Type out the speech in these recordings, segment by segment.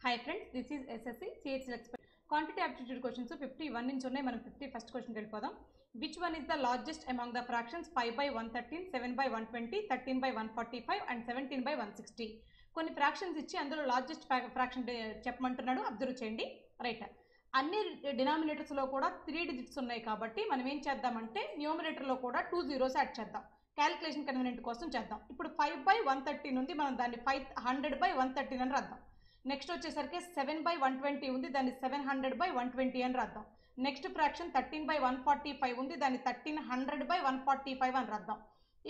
Hi friends, this is SSC CHL Expert. Quantity aptitude questions 51 నుంచి ఉన్నాయి. మనం 51st question వెళ్ళిపోదాం. Which one is the largest among the fractions 5/113, 7/120, 13/145 and 17/160? కొన్ని fractions ఇచ్చి అందులో largest fraction చెప్పమంటున్నాడు. Observe చేయండి. Right, అన్ని డినామినేటర్స్ లో కూడా 3 డిజిట్స్ ఉన్నాయి కాబట్టి మనం ఏం చేద్దామంటే న్యూమరేటర్ లో కూడా 2 zeros యాడ్ చేద్దాం. క్యాలిక్యులేషన్ కన్వీనియంట్ కోసం చేద్దాం. ఇప్పుడు 5/113 ఉంది, మనం దాన్ని 500/113 అని రాద్దాం. నెక్స్ట్ వచ్చేసరికి 7/120 ఉంది, దాన్ని 700/120 అని రాద్దాం. నెక్స్ట్ ఫ్రాక్షన్ 13/145 ఉంది, దాన్ని 1300/145 అని రాద్దాం.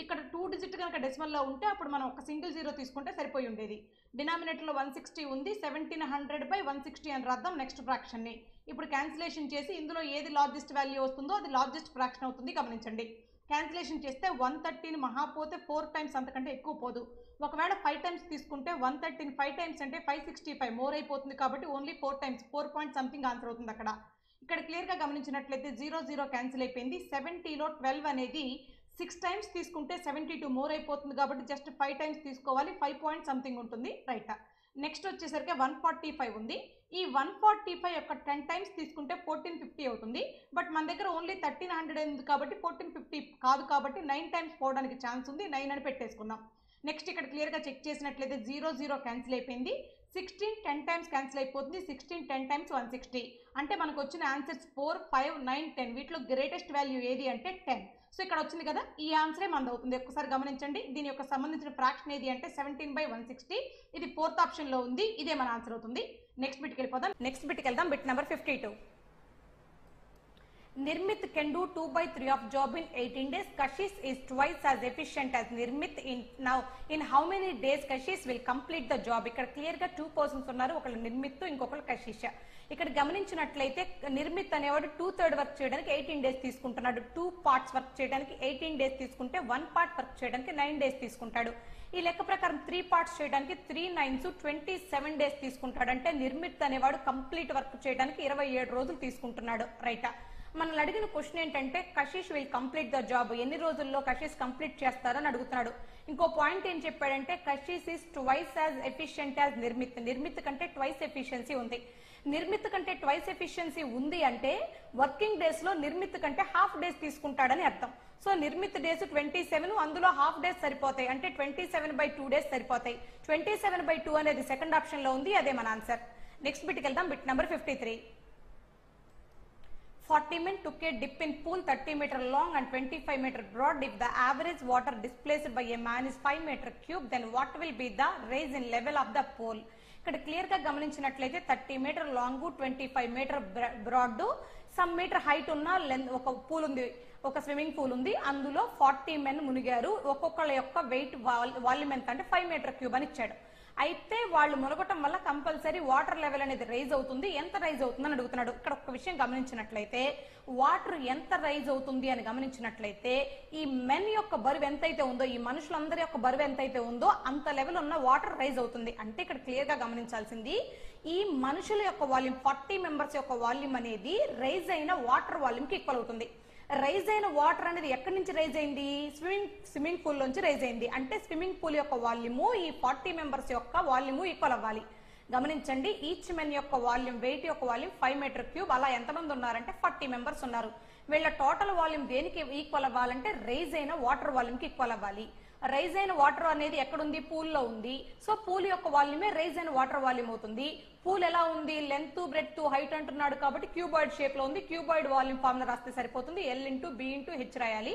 ఇక్కడ 2 డిజిట్ కనుక డెసిమల్లో ఉంటే అప్పుడు మనం ఒక సింగిల్ జీరో తీసుకుంటే సరిపోయి ఉండేది. డినామినేటర్లో 160 ఉంది, 1700/160 అని రాద్దాం నెక్స్ట్ ఫ్రాక్షన్ని. ఇప్పుడు క్యాన్సిలేషన్ చేసి ఇందులో ఏది లార్జెస్ట్ వాల్యూ వస్తుందో అది లార్జెస్ట్ ఫ్రాక్షన్ అవుతుంది. గమనించండి, క్యాన్సిలేషన్ చేస్తే 113 మహాపోతే 4 టైమ్స్ అంతకంటే ఎక్కువ పోదు. ఒకవేళ 5 టైమ్స్ తీసుకుంటే 113 5 టైమ్స్ అంటే 565 మోర్ అయిపోతుంది కాబట్టి only 4 times 4 point something answer అవుతుంది అక్కడ. ఇక్కడ క్లియర్గా గమనించినట్లయితే 0 0 క్యాన్సిల్ అయిపోయింది. 70లో 12 అనేది 6 టైమ్స్ తీసుకుంటే 72 మోర్ అయిపోతుంది కాబట్టి జస్ట్ 5 టైమ్స్ తీసుకోవాలి, 5 పాయింట్ సంథింగ్ ఉంటుంది. రైట్, నెక్స్ట్ వచ్చేసరికి 145 ఉంది. ఈ 145 యొక్క 10 టైమ్స్ తీసుకుంటే 1450 అవుతుంది. బట్ మన దగ్గర ఓన్లీ 1300 ఉంది కాబట్టి 1450 కాదు కాబట్టి 9 టైమ్స్ పోవడానికి ఛాన్స్ ఉంది. 9 అని పెట్టేసుకుందాం. నెక్స్ట్ ఇక్కడ క్లియర్గా చెక్ చేసినట్లయితే 0 0 క్యాన్సిల్ అయిపోయింది. 16 10 టైమ్స్ క్యాన్సిల్ అయిపోతుంది. 16 10 టైమ్స్ 160 అంటే మనకు వచ్చిన ఆన్సర్స్ 4 5 9 10. వీటిలో గ్రేటెస్ట్ వాల్యూ ఏది అంటే 10. సో ఇక్కడ వచ్చింది కదా, ఈ ఆన్సరే మనది అవుతుంది. ఒక్కసారి గమనించండి, దీని యొక్క సంబంధించిన ఫ్రాక్షన్ ఏది అంటే 17/160. ఇది 4th ఆప్షన్లో ఉంది, ఇదే మన ఆన్సర్ అవుతుంది. నెక్స్ట్ బిట్కి వెళ్ళిపోదాం. నెక్స్ట్ బిట్కి వెళ్దాం. Bit number 52. Nirmit can do 2/3 of job in 18 days. Kashish is twice as efficient as Nirmit. In how many days Kashish will complete the job? ఇక్కడ క్లియర్ గా 2 పర్సన్స్ ఉన్నారు, ఒకళ్ళు నిర్మిత్ ఇంకొకళ్ళు కషిష్. ఇక్కడ గమనించినట్లయితే నిర్మిత్ అనేవాడు 2/3 వర్క్ చేయడానికి 18 డేస్ తీసుకుంటున్నాడు. 2 parts వర్క్ చేయడానికి 18 డేస్ తీసుకుంటే 1 part వర్క్ చేయడానికి 9 డేస్ తీసుకుంటాడు. ఈ లెక్క ప్రకారం 3 parts చేయడానికి 3 9s 27 డేస్ తీసుకుంటాడు. అంటే నిర్మిత్ అనేవాడు కంప్లీట్ వర్క్ చేయడానికి 27 రోజులు తీసుకుంటున్నాడు. రైటా, మనల్ని అడిగిన క్వశ్చన్ ఏంటంటే Kashish will complete the job, ఎన్ని రోజుల్లో కషిష్ కంప్లీట్ చేస్తారని అడుగుతున్నాడు. ఇంకో పాయింట్ ఏం చెప్పాడంటే Kashish is twice as efficient as Nirmit. Nirmit కంటే ట్వైస్ ఎఫిషియన్సీ ఉంది. నిర్మిత్ కంటే ట్వైస్ ఎఫిషియన్సీ ఉంది అంటే వర్కింగ్ డేస్ లో నిర్మిత్ కంటే హాఫ్ డేస్ తీసుకుంటాడని అర్థం. సో నిర్మిత్ డేస్ 27, అందులో హాఫ్ డేస్ సరిపోతాయి అంటే 27/2 డేస్ సరిపోతాయి. 27/2 అనేది సెకండ్ ఆప్షన్ లో ఉంది, అదే మన ఆన్సర్. నెక్స్ట్ బిట్కి వెళ్దాం. Bit number 53. 40 men took a dip in pool 30 meter long and 25 meter broad. If the average water displaced by a man is 5 meter cube, then what will be the rise in level of the pool? ఇక్కడ clear గా గమనించినట్లయితే 30 metre long 25 metre broad, some metre height ఉన్న ఒక pool ఉంది, ఒక swimming pool ఉంది. అందులో 40 men మునిగారు. ఒక్కొక్కళ్ళ యొక్క వెయిట్ వాల్యూమ్ ఎంత అంటే 5 మీటర్ క్యూబ్ అని ఇచ్చాడు. అయితే వాళ్ళు మునగటం వల్ల కంపల్సరీ వాటర్ లెవెల్ అనేది రైజ్ అవుతుంది. ఎంత రైజ్ అవుతుందని అడుగుతున్నాడు. ఇక్కడ ఒక విషయం గమనించినట్లయితే వాటర్ ఎంత రైజ్ అవుతుంది అని గమనించినట్లయితే ఈ మెన్ యొక్క బరువు ఎంతైతే ఉందో, ఈ మనుషులందరి యొక్క బరువు ఎంతైతే ఉందో అంత లెవెల్ ఉన్న వాటర్ రైజ్ అవుతుంది. అంటే ఇక్కడ క్లియర్ గా గమనించాల్సింది ఈ మనుషుల యొక్క వాల్యూమ్ 40 మెంబర్స్ యొక్క వాల్యూమ్ అనేది రైజ్ అయిన వాటర్ వాల్యూమ్ కి ఈక్వల్ అవుతుంది. రైజ్ అయిన వాటర్ అనేది ఎక్కడి నుంచి రైజ్ అయింది? స్విమ్మింగ్ పూల్ నుంచి రైజ్ అయింది. అంటే స్విమ్మింగ్ పూల్ యొక్క వాల్యూము ఈ 40 మెంబర్స్ యొక్క వాల్యూము ఈక్వల్ అవ్వాలి. గమనించండి, ఈచ్ మెన్ యొక్క వాల్యూమ్ వెయిట్ యొక్క వాల్యూమ్ 5 మీటర్ క్యూబ్. అలా ఎంతమంది ఉన్నారంటే 40 మెంబర్స్ ఉన్నారు. వీళ్ళ టోటల్ వాల్యూమ్ దేనికి ఈక్వల్ అవ్వాలంటే రైజ్ అయిన వాటర్ వాల్యూమ్ కి ఈక్వల్ అవ్వాలి. రైజ్ అయిన వాటర్ అనేది ఎక్కడుంది? పూల్లో ఉంది. సో పూల్ యొక్క వాల్యూమే రైజ్ అయిన వాటర్ వాల్యూమ్ అవుతుంది. పూల్ ఎలా ఉంది? లెంత్ బ్రెడ్త్ హైట్ అంటున్నాడు కాబట్టి క్యూబాయిడ్ షేప్ లో ఉంది. క్యూబాయిడ్ వాల్యూమ్ ఫార్ములా రాస్తే సరిపోతుంది. L × B × H రాయాలి.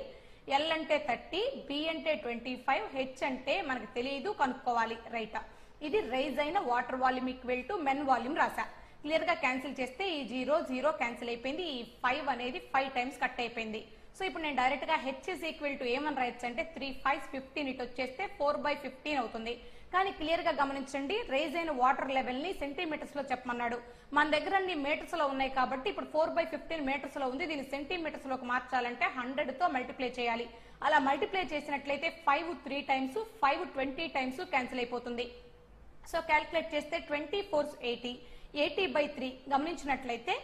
L అంటే 30, B అంటే 25, H అంటే మనకు తెలియదు, కనుక్కోవాలి. రైటా, ఇది రైజ్ అయిన water volume equal to men volume రాసా. క్లియర్ గా క్యాన్సిల్ చేస్తే ఈ 0 0 క్యాన్సిల్ అయిపోయింది. ఈ 5 అనేది 5 టైమ్స్ కట్ అయిపోయింది. సో ఇప్పుడు నేను డైరెక్ట్ గా H is equal to ఏమని రాయొచ్చు అంటే 3 5 15 ఇటు వచ్చేస్తే 4/15 అవుతుంది. కానీ క్లియర్ గా గమనించండి, రైజ్ అయిన వాటర్ లెవెల్ ని సెంటీమీటర్స్ లో చెప్పమన్నాడు. మన దగ్గర అన్ని మీటర్స్ లో ఉన్నాయి కాబట్టి ఇప్పుడు 4/15 మీటర్స్ లో ఉంది. దీన్ని సెంటీమీటర్స్ లోకి మార్చాలంటే 100 తో మల్టిప్లై చేయాలి. అలా మల్టిప్లై చేసినట్లయితే 5 3 టైమ్స్ 5 20 టైమ్స్ క్యాన్సిల్ అయిపోతుంది. సో క్యాల్కులేట్ చేస్తే 20 4 80, 80/3 గమనించినట్లయితే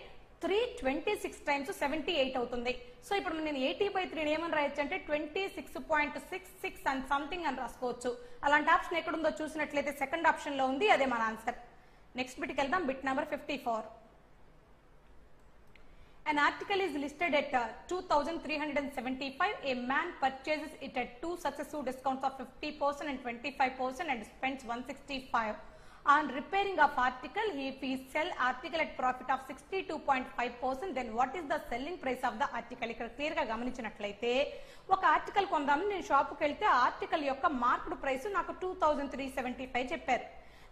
3 26 టైమ్స్ 78 అవుతుంది. సో ఇప్పుడు నేను 80/3 ఏమని రాయొచ్చు అంటే 26.66 అండ్ సంథింగ్ అని రాసుకోవచ్చు. అలాంటి ఆప్షన్ ఎక్కడుందో చూసినట్లయితే సెకండ్ ఆప్షన్ లో ఉంది, అదే మన ఆన్సర్. నెక్స్ట్ బిట్కి వెళ్దాం. Bit number 54. An article is listed at 2,375. A man purchases it at two successive discounts of 50% and 25% and spends 165. On repairing of article, if he sell article at profit of 62.5%, then what is the selling price of the article? ఇక్కడ clear గా గమనించినట్లయితే ఒక article కొందామని నేను షాప్కి వెళ్తే article యొక్క market price నాకు 2,375 చెప్పారు.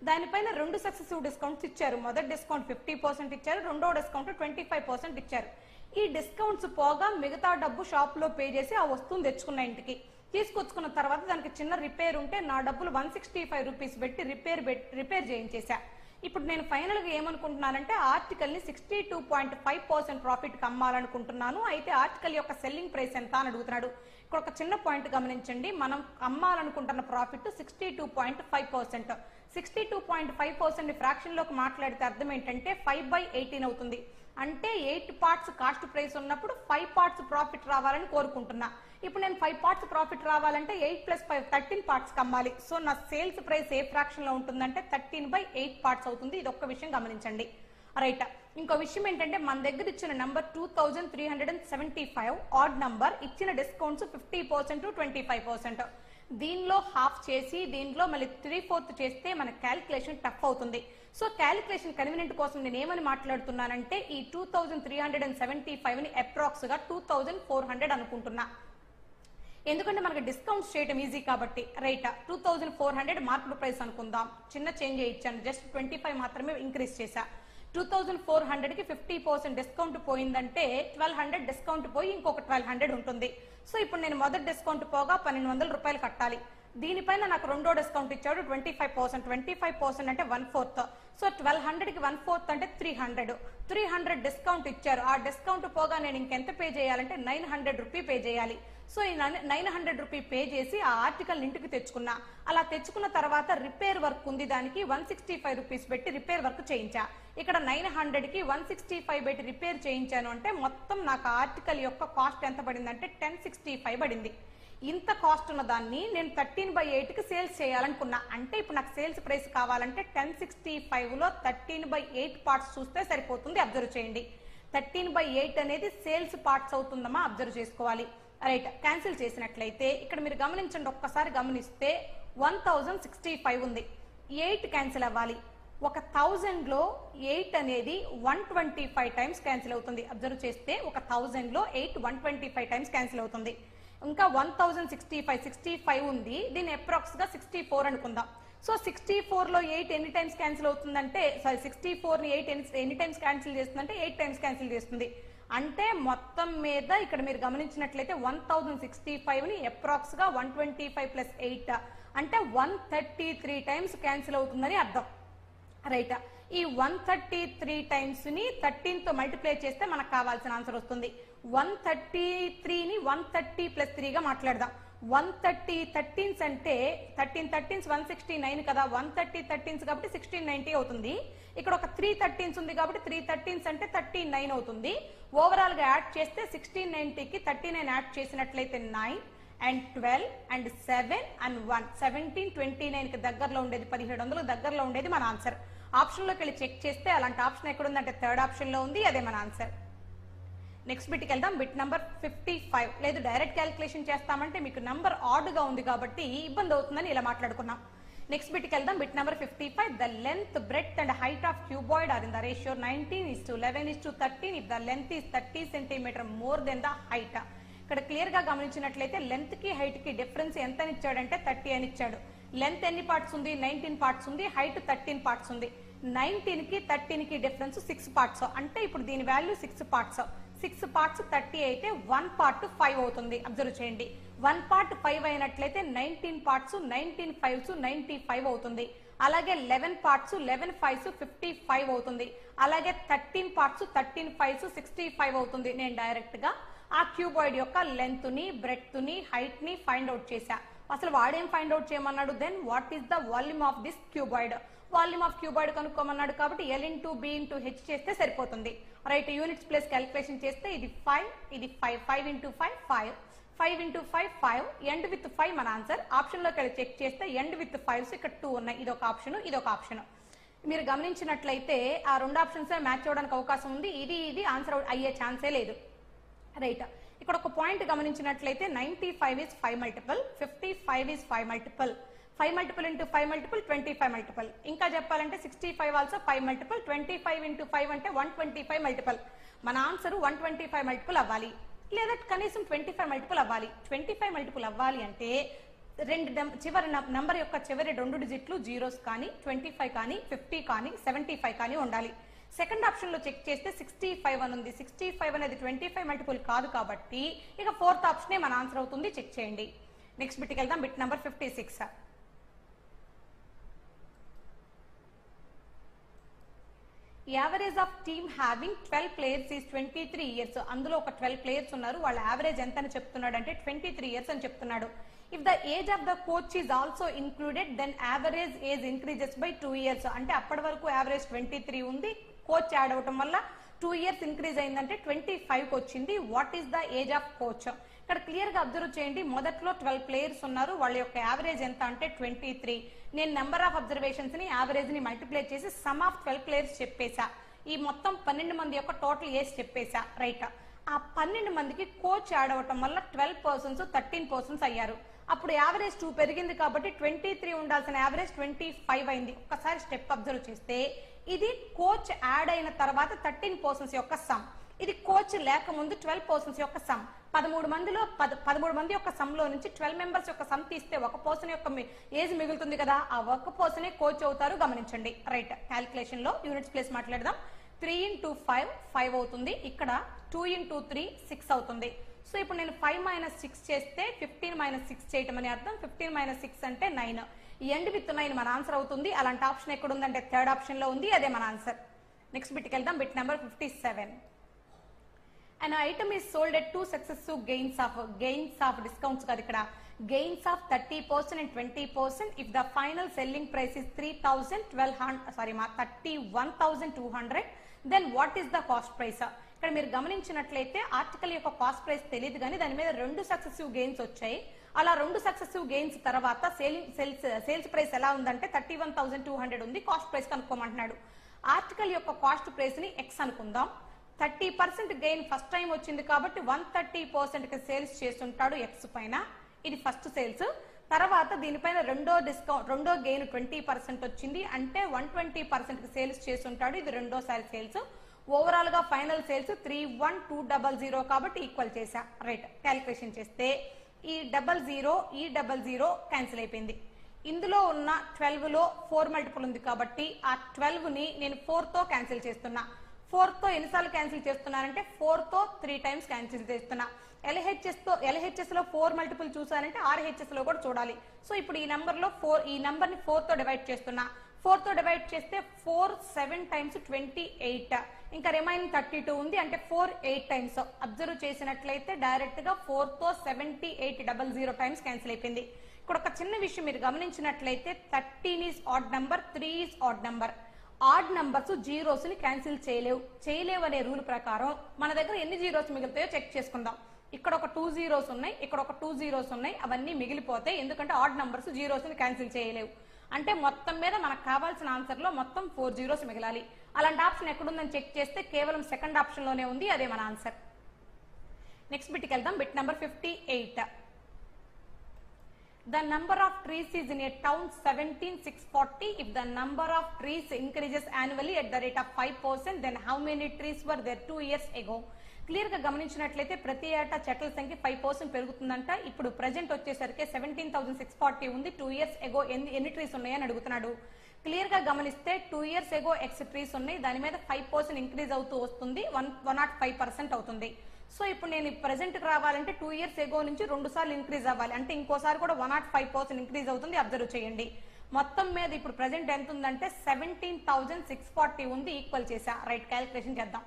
దానిపైన రెండు సక్సెసివ్ డిస్కౌంట్స్ ఇచ్చారు. మొదటి డిస్కౌంట్ 50% ఇచ్చారు, రెండో డిస్కౌంట్ 25% ఇచ్చారు. ఈ డిస్కౌంట్స్ పోగా మిగతా డబ్బు షాప్ లో పే చేసి ఆ వస్తువుని తెచ్చుకున్న ఇంటికి తీసుకొచ్చుకున్న తర్వాత దానికి చిన్న రిపేర్ ఉంటే నా డబ్బులు 165 రూపీస్ పెట్టి రిపేర్ చేయించేసా. ఇప్పుడు నేను ఫైనల్ గా ఏమనుకుంటున్నానంటే ఆర్టికల్ ని 62.5% ప్రాఫిట్ కి అమ్మాలనుకుంటున్నాను. అయితే ఆర్టికల్ యొక్క సెల్లింగ్ ప్రైస్ ఎంత అని అడుగుతున్నాడు. ఇక్కడ ఒక చిన్న పాయింట్ గమనించండి. మనం అమ్మాలనుకుంటున్న ప్రాఫిట్ 62.5%. 62.5% ఫ్రాక్షన్ లోకి మాట్లాడితే అర్థం ఏంటంటే 5/18 అవుతుంది. అంటే 8 పార్ట్స్ కాస్ట్ ప్రైస్ ఉన్నప్పుడు 5 పార్ట్స్ ప్రాఫిట్ రావాలని కోరుకుంటున్నా. ఇప్పుడు నేను 5 పార్ట్స్ ప్రాఫిట్ రావాలంటే 8 + 5 13 పార్ట్స్ కమ్మాలి. సో నా సేల్స్ ప్రైస్ ఏ ఫ్రాక్షన్ లో ఉంటుందంటే 13/8 పార్ట్స్ అవుతుంది. ఇది ఒక్క విషయం గమనించండి. రైట్. ఇంకో విషయం ఏంటంటే మన దగ్గర ఇచ్చిన నంబర్ 2,375 ఆడ్ నంబర్, ఇచ్చిన డిస్కౌంట్స్ 50% 25%. దీనిలో హాఫ్ చేసి దీంట్లో మళ్ళీ 3/4 చేస్తే మన క్యాలిక్యులేషన్ టఫ్ అవుతుంది. సో క్యాలిక్యులేషన్ కన్వీనియంట్ కోసం నేను ఏమని మాట్లాడుతున్నానంటే ఈ 2,375 ని అప్రాక్స్ గా 2,400 అనుకుంటున్నా. ఎందుకంటే మనకి డిస్కౌంట్స్ చేయడం ఈజీ కాబట్టి. రైట్. 2,400 మార్కెట్ ప్రైస్ అనుకుందాం. చిన్న చేంజ్ ఇచ్చాను, జస్ట్ 25 మాత్రమే ఇంక్రీజ్ చేశా. 2,400 కి 50% డిస్కౌంట్ పోయిందంటే 1,200 డిస్కౌంట్ పోయి ఇంకొక 1,200 ఉంటుంది. సో ఇప్పుడు నేను మొదటి డిస్కౌంట్ పోగా 1,200 రూపాయలు కట్టాలి. దీనిపైన నాకు రెండో డిస్కౌంట్ ఇచ్చాడు 25%. 25% అంటే 1/4. సో 1,200 కి 1/4 అంటే 300. 300 డిస్కౌంట్ ఇచ్చారు. ఆ డిస్కౌంట్ పోగా నేను ఇంకెంత పే చేయాలంటే 900 రూపీ పే చేయాలి. సో ఈ 900 రూపీ పే చేసి ఆ ఆర్టికల్ ఇంటికి తెచ్చుకున్నా. అలా తెచ్చుకున్న తర్వాత రిపేర్ వర్క్ ఉంది, దానికి 165 రూపీస్ పెట్టి రిపేర్ వర్క్ చేయించా. ఇక్కడ 900 కి 165 పెట్టి రిపేర్ చేయించాను అంటే మొత్తం నాకు ఆర్టికల్ యొక్క కాస్ట్ ఎంత పడిందంటే 1065 పడింది. ఇంత కాస్ట్ ఉన్న దాన్ని నేను 13/8 కి సేల్స్ చేయాలనుకున్నా. అంటే ఇప్పుడు నాకు సేల్స్ ప్రైస్ కావాలంటే 1065 లో 13/8 పార్ట్స్ చూస్తే సరిపోతుంది. అబ్జర్వ్ చేయండి. 13/8 అనేది సేల్స్ పార్ట్స్ అవుతుందమ్మా, అబ్జర్వ్ చేసుకోవాలి. రైట్. క్యాన్సిల్ చేసినట్లయితే ఇక్కడ మీరు గమనించండి, ఒక్కసారి గమనిస్తే 1065 ఉంది. 8 క్యాన్సిల్ అవ్వాలి. ఒక 1000 లో 8 అనేది 125 టైమ్స్ క్యాన్సిల్ అవుతుంది. అబ్జర్వ్ చేస్తే ఒక 1000 లో 8 125 టైమ్స్ క్యాన్సిల్ అవుతుంది. ఇంకా 1065 ఉంది. దీన్ని అప్రాక్స్ గా 64 అనుకుందాం. సో 64 లో 8 ఎన్ని టైమ్స్ క్యాన్సిల్ అవుతుందంటే 64 ని 8 ఎన్ని టైమ్స్ క్యాన్సిల్ చేస్తుందంటే 8 టైమ్స్ క్యాన్సిల్ చేస్తుంది. అంటే మొత్తం మీద ఇక్కడ మీరు గమనించినట్లయితే 1065 ని అప్రాక్స్ గా 125 + 8 అంటే 133 టైమ్స్ క్యాన్సిల్ అవుతుందని అర్థం. రైట్. ఈ 133 టైమ్స్ ని 13 తో మల్టిప్లై చేస్తే మనకు కావాల్సిన ఆన్సర్ వస్తుంది. 133 ని 130 + 3 గా మాట్లాడదాం. 130 13s అంటే 13 13s 169 కదా. 130 13s కాబట్టి 1690 అవుతుంది. ఇక్కడ ఒక 3 13s ఉంది కాబట్టి 3 13s అంటే 39 అవుతుంది. ఓవరాల్ గా యాడ్ చేస్తే 1690 కి 39 యాడ్ చేసినట్లయితే 9 and 12 and 7 and 1 17 29 కి దగ్గరలో ఉండేది 1700 దగ్గరలో ఉండేది మన ఆన్సర్. ఆప్షన్ లోకి వెళ్ళి చెక్ చేస్తే అలాంటి ఆప్షన్ ఎక్కడ ఉందంటే థర్డ్ ఆప్షన్ లో ఉంది. అదే మన ఆన్సర్. నెక్స్ట్ బిట్కి వెళ్దాం. Bit number 55. లేదు డైరెక్ట్ క్యాలిక్యులేషన్ చేస్తామంటే మీకు నంబర్ ఆడ్ గా ఉంది కాబట్టి ఇబ్బంది అవుతుందని ఇలా మాట్లాడుకున్నాం. నెక్స్ట్ బిట్కి వెళ్దాం. Bit number 55. The length, breadth and height of cuboid are in the ratio 19:11:13 if the length is 30 cm more than the height. ఇక్కడ క్లియర్ గా గమనించినట్లయితే లెంత్ కి హైట్ కి డిఫరెన్స్ ఎంత ఇచ్చాడంటే 30 అని ఇచ్చాడు. లెంత్ ఎన్ని పార్ట్స్ ఉంది? 19 పార్ట్స్ ఉంది. హైట్ 13 పార్ట్స్ ఉంది. 19 కి 13 కి డిఫరెన్స్ 6 పార్ట్స్. అంటే ఇప్పుడు దీని వాల్యూ 6 పార్ట్స్. 6 పార్ట్స్ 30 అయితే 1 పార్ట్ 5 అవుతుంది. అబ్జర్వ్ చేయండి. 1 పార్ట్ 5 అయినట్లయితే 19 పార్ట్స్ 19 5s 95 అవుతుంది. అలాగే 11 పార్ట్స్ 11 5s 55 అవుతుంది. అలాగే 13 పార్ట్స్ 13 5s 65 అవుతుంది. నేను డైరెక్ట్ గా ఆ క్యూబాయిడ్ యొక్క లెంత్ ని, బ్రెడ్త్ ని, హైట్ ని ఫైండ్ అవుట్ చేశా. అసలు వాడేం ఫైండ్ అవుట్ చేయమన్నాడు? Then what is the volume of this cuboid? Volume of cuboid కనుక్కోమన్నాడు కాబట్టి L × B × H చేస్తే సరిపోతుంది. రైట్. యూనిట్స్ ప్లేస్ క్యాలిక్యులేషన్ చేస్తే ఇది 5, ఇది 5, 5 × 5 5, 5 × 5 5, ఎండ్ విత్ 5 మన ఆన్సర్. ఆప్షన్ లోకి వెళ్ళి చెక్ చేస్తే ఎండ్ విత్ 5s ఇక్కడ 2 ఉన్నాయి. ఇది ఒక ఆప్షన్, ఇది ఒక ఆప్షన్. మీరు గమనించినట్లయితే ఆ రెండు ఆప్షన్స్ మ్యాచ్ అవ్వడానికి అవకాశం ఉంది. ఇది ఆన్సర్ అయ్యే ఛాన్సే లేదు. రైట్, ఇక్కడ ఒక పాయింట్ గమనించినట్లయితే 95 is 5 multiple, 55 is 5 multiple, 5 multiple into 5 multiple 25 multiple. ఇంకా చెప్పాలంటే 65 ఆల్సో 5 multiple, 25 into 5 అంటే 125 multiple. మన ఆన్సర్ 125 multiple అవ్వాలి, లేదా కనీసం 25 multiple అవ్వాలి. 25 multiple అవ్వాలి అంటే చివరి నంబర్ యొక్క చివరి రెండు డిజిట్లు జీరోస్ కానీ 25 కానీ 50 కానీ 75 కానీ ఉండాలి. సెకండ్ ఆప్షన్ లో చెక్ చేస్తే 65 అని ఉంది. 65 అనేది 25 మల్టిపుల్ కాదు కాబట్టి ఇక ఫోర్త్ ఆప్షనే మన ఆన్సర్ అవుతుంది. చెక్ చేయండి. నెక్స్ట్ బిట్కి వెళ్దాం. Bit number 56. Average of team having 12 players is 23 years. అందులో ఒక 12 players ఉన్నారు. వాళ్ళ యావరేజ్ ఎంత అని చెప్తున్నాడు అంటే 23 years అని చెప్తున్నాడు. If the age of the coach is also included, then average age increases by 2 years. అంటే అప్పటి వరకు యావరేజ్ 23 ఉంది, కోచ్ యాడ్ అవటం వల్ల 2 years ఇంక్రీజ్ అయిందంటే 25 వచ్చింది. What is the age of coach? ఇక్కడ క్లియర్ గా అబ్జర్వ్ చేయండి. మొదట్లో 12 players ఉన్నారు, వాళ్ళ యొక్క యావరేజ్ ఎంత అంటే 23. నేను నెంబర్ ఆఫ్ అబ్జర్వేషన్స్ ని యావరేజ్ ని మల్టిప్లై చేసి సమ్ ఆఫ్ 12 players చెప్పేశా. ఈ మొత్తం 12 మంది యొక్క టోటల్ ఏజ్ చెప్పేశా. రైట్, ఆ 12 మందికి కోచ్ యాడ్ అవటం వల్ల 12 persons 13 persons అయ్యారు. అప్పుడు యావరేజ్ 2 పెరిగింది కాబట్టి 23 ఉండాల్సిన యావరేజ్ 25 అయింది. ఒక్కసారి స్టెప్ అబ్జర్వ్ చేస్తే ఇది కోచ్ యాడ్ అయిన తర్వాత 13 persons యొక్క సమ్, ఇది కోచ్ లేక ముందు 12 persons యొక్క సమ్. 13 మంది యొక్క సమ్ లో నుంచి 12 members యొక్క సమ్ తీస్తే ఒక పర్సన్ యొక్క ఏజ్ మిగులుతుంది కదా, ఆ ఒక్క పర్సనే కోచ్ అవుతారు. గమనించండి. రైట్, క్యాలిక్యులేషన్ లో యూనిట్స్ ప్లేస్ మాట్లాడదాం. 3 into 5 5 అవుతుంది. ఇక్కడ 2 into 3 6 అవుతుంది. సో ఇప్పుడు నేను 5 - 6 చేస్తే 15 - 6 చేయటం అని అర్థం. 15 - 6 అంటే 9. ఈ ఎండ్ విత్ 9 మన ఆన్సర్ అవుతుంది. అలాంటి ఆప్షన్ ఎక్కడ ఉందంటే థర్డ్ ఆప్షన్ లో ఉంది, అదే మన ఆన్సర్. నెక్స్ట్ బిట్కి వెళ్దాం. Bit number 57. An item is sold at 2 successive gains of discounts కాదు, ఇక్కడ gains of 30% and 20%. if the final selling price is 31,200, then what is the cost price? ఇక్కడ మీరు గమనించినట్లయితే ఆర్టికల్ యొక్క కాస్ట్ ప్రైస్ తెలియదు కానీ దాని మీద 2 సక్సెసివ్ గెయిన్స్ వచ్చాయి. అలా 2 సక్సెసివ్ గెయిన్స్ తర్వాత సేల్స్ ప్రైస్ ఎలా ఉందంటే 31,200 ఉంది. కాస్ట్ ప్రైస్ కనుక్కోమంటున్నాడు. ఆర్టికల్ యొక్క కాస్ట్ ప్రైస్ ని ఎక్స్ అనుకుందాం. 30% గెయిన్ ఫస్ట్ టైం వచ్చింది కాబట్టి 130% కి సేల్స్ చేస్తుంటాడు ఎక్స్ పైన. ఇది ఫస్ట్ సేల్స్. తర్వాత దీనిపైన రెండో గెయిన్ 20% వచ్చింది అంటే 120% కి సేల్స్ చేస్తుంటాడు. ఇది రెండోసారి సేల్స్. ఓవరాల్ గా ఫైనల్ సేల్స్ 31200 కాబట్టి ఈక్వల్ చేసా. రైట్, క్యాలిక్యులేషన్ చేస్తే ఈ 00 క్యాన్సిల్ అయిపోయింది. ఇందులో ఉన్న 12 లో 4 మల్టిపుల్ ఉంది కాబట్టి ఆ 12 ని నేను 4 తో క్యాన్సిల్ చేస్తున్నా. 4 తో ఎన్నిసార్లు క్యాన్సిల్ చేస్తున్నానంటే 4 తో 3 టైమ్స్ క్యాన్సిల్ చేస్తున్నా. LHS లో 4 మల్టిపుల్ చూసానంటే RHS లో కూడా చూడాలి. సో ఇప్పుడు ఈ నెంబర్ లో ఈ నెంబర్ ని 4 తో డివైడ్ చేస్తున్నా. 4 తో డివైడ్ చేస్తే 4 7 times 28, ఇంకా రిమైనింగ్ 32 ఉంది అంటే 4 8 టైమ్స్. అబ్జర్వ్ చేసినట్లయితే డైరెక్ట్ గా 4 తో 7800 టైమ్స్ క్యాన్సిల్ అయిపోయింది. ఇక్కడ ఒక చిన్న విషయం మీరు గమనించినట్లయితే 13 is odd number, 3 is odd number. Add numbers zeros ని క్యాన్సిల్ చేయలేవు అనే రూల్ ప్రకారం మన దగ్గర ఎన్ని జీరోస్ మిగులుతాయో చెక్ చేసుకుందాం. ఇక్కడ ఒక 2 zeros ఉన్నాయి, ఇక్కడ ఒక 2 zeros ఉన్నాయి, అవన్నీ మిగిలిపోతాయి. ఎందుకంటే ఆడ్ నంబర్స్ జీరోస్ ని క్యాన్సిల్ చేయలేవు. అంటే మొత్తం మీద మనకు కావాల్సిన ఆన్సర్ లో మొత్తం 4 zeros మిగలాలి. అలాంటి ఆప్షన్ ఎక్కడుందని చెక్ చేస్తే కేవలం సెకండ్ ఆప్షన్ లోనే ఉంది, అదే మన ఆన్సర్. నెక్స్ట్ బిట్కి వెళ్దాం. Bit number 58. The number of trees is in a town 17,640. If the number of trees increases annually at the rate of 5%, then how many trees were there 2 years ago? Clear గా గమనించినట్లయితే ప్రతి ఏటా చెట్ల సంఖ్య 5% పెరుగుతుందంట. ఇప్పుడు present వచ్చేసరికి 17,640 ఉంది. 2 years ago ఎన్ని ట్రీస్ ఉన్నాయని అడుగుతున్నాడు. క్లియర్ గా గమనిస్తే 2 years ago X ట్రీస్ ఉన్నాయి, దాని మీద 5% ఇంక్రీజ్ అవుతూ వస్తుంది, 105% అవుతుంది. సో ఇప్పుడు నేను ప్రెజెంట్ కి రావాలంటే 2 years ago నుంచి 2 సార్లు ఇంక్రీజ్ అవ్వాలి, అంటే ఇంకోసారి కూడా 105% ఇంక్రీజ్ అవుతుంది. అబ్జర్వ్ చేయండి. మొత్తం మీద ఇప్పుడు ప్రెజెంట్ ఎంత ఉందంటే 17,640 ఉంది. ఈక్వల్ చేసా. రైట్, క్యాలిక్యులేషన్ చేద్దాం.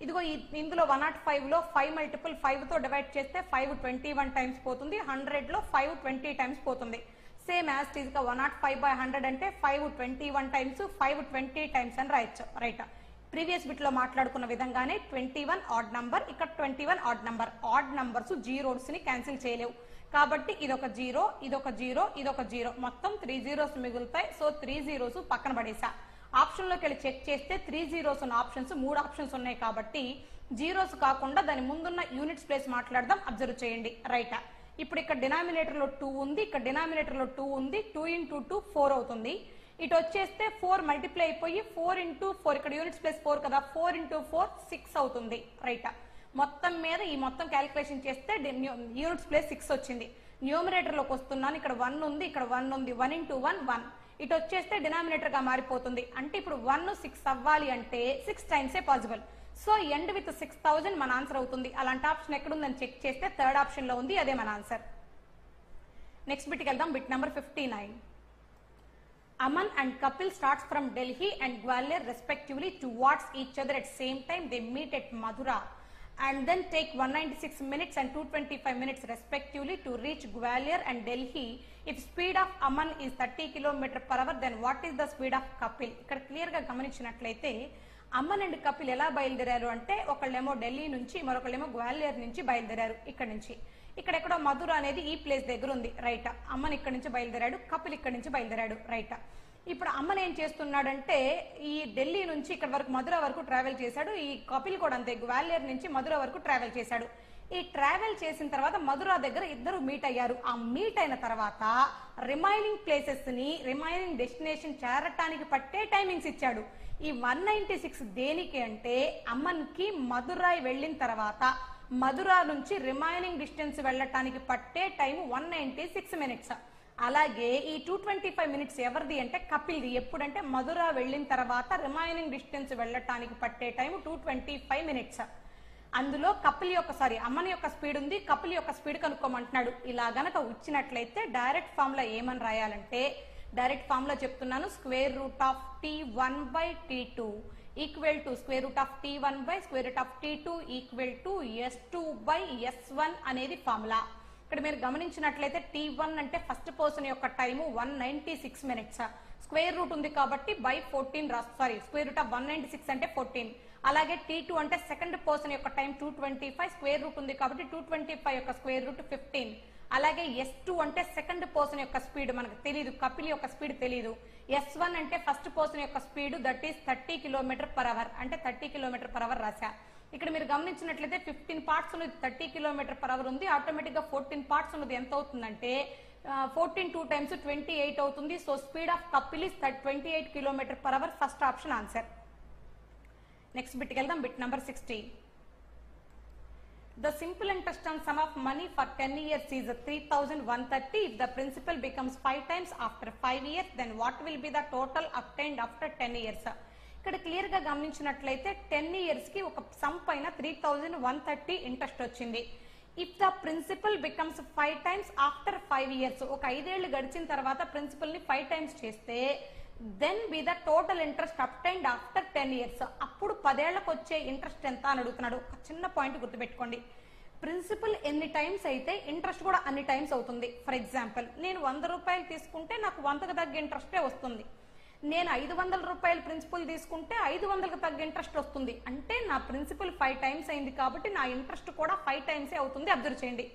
ఇదిగో ఇందులో 105 లో 5 మల్టిపుల్ 5 తో డివైడ్ చేస్తే 5 21 టైమ్స్ పోతుంది. 100 లో 5 20 టైమ్స్ పోతుంది. సేమ్ యాజ్ టీజ్ గా 105/100 అంటే 5 21 టైమ్స్ 5 20 టైమ్స్ అని రాయొచ్చు. రైట్, ప్రీవియస్ బిట్ లో మాట్లాడుకున్న విధంగానే 21 ఆడ్ నంబర్, ఇక్కడ 21 odd number. Add numbers zeros ని క్యాన్సిల్ చేయలేవు కాబట్టి ఇదొక 0, ఇదొక 0, ఇదొక 0, మొత్తం 3 zeros మిగులుతాయి. సో 3 zeros పక్కన పడేసా. ఆప్షన్ లోకి వెళ్ళి చెక్ చేస్తే 3 zeros ఉన్న ఆప్షన్స్ 3 ఆప్షన్స్ ఉన్నాయి కాబట్టి జీరోస్ కాకుండా దాని ముందున్న యూనిట్స్ ప్లేస్ మాట్లాడదాం. అబ్జర్వ్ చేయండి. రైటా, ఇప్పుడు ఇక్కడ డినామినేటర్ లో 2 ఉంది, ఇక్కడ డినామినేటర్ లో 2 ఉంది. 2 into 2 4 అవుతుంది. ఇటు వచ్చేస్తే 4 మల్టిప్లై అయిపోయి 4 into 4 ఇక్కడ యూనిట్స్ ప్లేస్ 4 కదా, 4 into 4 6 అవుతుంది. రైటా, మొత్తం మీద ఈ మొత్తం క్యాలిక్యులేషన్ చేస్తే యూనిట్స్ ప్లేస్ 6 వచ్చింది. న్యూమరేటర్ లోకి వస్తున్నాను. ఇక్కడ 1 ఉంది, ఇక్కడ 1 ఉంది. 1 into 1 1. ఇటు వచ్చేస్తే డినామినేటర్ గా మారిపోతుంది. అంటే ఇప్పుడు 1 6 అవ్వాలి అంటే 6 times a possible. So end with 6000 మన ఆన్సర్ అవుతుంది. అలాంటి ఆప్షన్ ఎక్కడుందని చెక్ చేస్తే థర్డ్ ఆప్షన్ లో ఉంది, అదే మన ఆన్సర్. నెక్స్ట్ బిట్కి వెళ్దాం. Bit number 59. Aman and Kapil starts from Delhi and Gwalior respectively towards each other at same time. They meet at Mathura and then take 196 minutes and 225 minutes respectively to reach Gwalior and Delhi. If speed of Aman is 30 km/h, then what is the speed of Kapil? ఇక్కడ clear గా గమనించినట్లయితే Aman and Kapil ఎలా బయలుదేరారు అంటే ఒకళ్ళేమో ఢిల్లీ నుంచి మరొకళ్ళేమో గ్వాలియర్ నుంచి బయలుదేరారు. ఇక్కడ నుంచి ఇక్కడెక్కడో మధుర అనేది ఈ ప్లేస్ దగ్గర ఉంది. రైట్, అమ్మన్ ఇక్కడ నుంచి బయలుదేరాడు, కపిల్ ఇక్కడ నుంచి బయలుదేరాడు. రైట్, ఇప్పుడు అమ్మన్ ఏం చేస్తున్నాడంటే ఈ ఢిల్లీ నుంచి ఇక్కడ వరకు మధుర వరకు ట్రావెల్ చేశాడు. ఈ కపిల్ కూడా అంతే, గ్వాలియర్ నుంచి మధుర వరకు ట్రావెల్ చేశాడు. ఈ ట్రావెల్ చేసిన తర్వాత మధుర దగ్గర ఇద్దరు మీట్ అయ్యారు. ఆ మీట్ అయిన తర్వాత రిమైనింగ్ ప్లేసెస్ ని రిమైనింగ్ డెస్టినేషన్ చేరటానికి పట్టే టైమింగ్స్ ఇచ్చాడు. ఈ 196 దేనికి అంటే అమ్మన్ కి మధురై వెళ్ళిన తర్వాత మధురా నుంచి రిమైనింగ్ డిస్టెన్స్ వెళ్ళటానికి పట్టే టైం 196 మినిట్స్. అలాగే ఈ 225 మినిట్స్ ఎవరిది అంటే కపిల్ది. ఎప్పుడంటే మధురా వెళ్ళిన తర్వాత రిమైనింగ్ డిస్టెన్స్ వెళ్ళటానికి పట్టే టైం 225 మినిట్స్. అందులో అమ్మని యొక్క స్పీడ్ ఉంది, కపిల్ యొక్క స్పీడ్ కనుక్కోమంటున్నాడు. ఇలా గనక వచ్చినట్లయితే డైరెక్ట్ ఫామ్ లో ఏమని రాయాలంటే, డైరెక్ట్ ఫామ్ లో చెప్తున్నాను, square root of t1/t2 equal to square root of t1/స్క్వేర్ root of t2 equal to s2/s1 అనేది ఫార్ములా. ఇక్కడ మీరు గమనించినట్లయితే t1 అంటే ఫస్ట్ పర్సన్ యొక్క టైము 196 మినిట్స్. స్క్వేర్ రూట్ ఉంది కాబట్టి బై 14 స్క్వేర్ రూట్ ఆఫ్ 196 అంటే 14. అలాగే t2 అంటే సెకండ్ పర్సన్ యొక్క టైం 225, స్క్వేర్ రూట్ ఉంది కాబట్టి 225 యొక్క స్క్వేర్ రూట్ 15. అలాగే s2 అంటే సెకండ్ పర్సన్ యొక్క స్పీడ్ మనకు తెలియదు, కపిల్ యొక్క స్పీడ్ తెలియదు. s1 అంటే ఫస్ట్ పర్సన్ యొక్క స్పీడ్, దట్ ఈస్ 30 km/h అంటే 30 km/h రాశా. ఇక్కడ మీరు గమనించినట్లయితే 15 పార్ట్స్ ఉన్నది 30 km/h ఉంది. ఆటోమేటిక్ గా 14 పార్ట్స్ ఉన్నది ఎంత అవుతుందంటే 14 2 times 28 అవుతుంది. So speed of Kapil is 28 km/h. First option answer. Next బిట్కి వెళ్దాం. Bit number 60. The simple interest on sum of money for 10 years is 3,130. If the principal becomes 5 times after 5 years, then what will be the total obtained after 10 years? ఇక్కడ clear గా గమనించినట్లయితే 10 years కి ఒక some పైన 3,130 interest వచ్చింది. If the principal becomes 5 times after 5 years, ఒక 5 ఏళ్లు గడిచిన తర్వాత ప్రిన్సిపల్ ని 5 times చేస్తే then be the total interest obtained after 10 years. అప్పుడు 10 ఏళ్లకు వచ్చే ఇంట్రెస్ట్ ఎంత అని అడుగుతున్నాడు. ఒక చిన్న పాయింట్ గుర్తుపెట్టుకోండి, ప్రిన్సిపల్ ఎన్ని టైమ్స్ అయితే ఇంట్రెస్ట్ కూడా అన్ని టైమ్స్ అవుతుంది. ఫర్ ఎగ్జాంపుల్, నేను 100 రూపాయలు తీసుకుంటే నాకు 100కు తగ్గ ఇంట్రెస్టే వస్తుంది. నేను 500 రూపాయలు ప్రిన్సిపల్ తీసుకుంటే 500కు తగ్గ ఇంట్రెస్ట్ వస్తుంది. అంటే నా ప్రిన్సిపల్ 5 times అయింది కాబట్టి నా ఇంట్రెస్ట్ కూడా 5 times అవుతుంది. అబ్జర్వ్ చేయండి.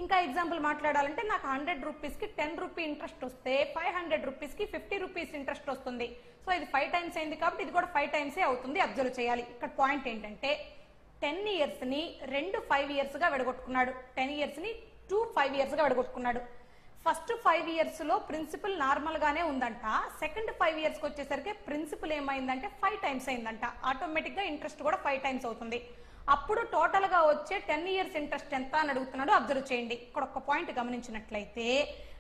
ఇంకా ఎగ్జాంపుల్ మాట్లాడాలంటే నాకు 100 రూపీస్కి 10 రూపీ ఇంట్రెస్ట్ వస్తే 500 రూపీస్కి 50 రూపీస్ ఇంట్రెస్ట్ వస్తుంది. సో ఇది 5 times అయింది కాబట్టి ఇది కూడా 5 times అవుతుంది. అబ్జర్వ్ చేయాలి. ఇక్కడ పాయింట్ ఏంటంటే 10 years ని 2 5 years గా విడగొట్టుకున్నాడు. 10 years ని 2 5 years గా విడగొట్టుకున్నాడు. ఫస్ట్ 5 years లో ప్రిన్సిపల్ నార్మల్ గానే ఉందంట. సెకండ్ 5 years కి వచ్చేసరికి ప్రిన్సిపల్ ఏమైందంటే 5 times అయిందంట. ఆటోమేటిక్ గా ఇంట్రెస్ట్ కూడా 5 times అవుతుంది. అప్పుడు టోటల్ గా వచ్చే 10 years ఇంట్రెస్ట్ ఎంత అని అడుగుతున్నాడు. అబ్జర్వ్ చేయండి. ఇక్కడ ఒక పాయింట్ గమనించినట్లయితే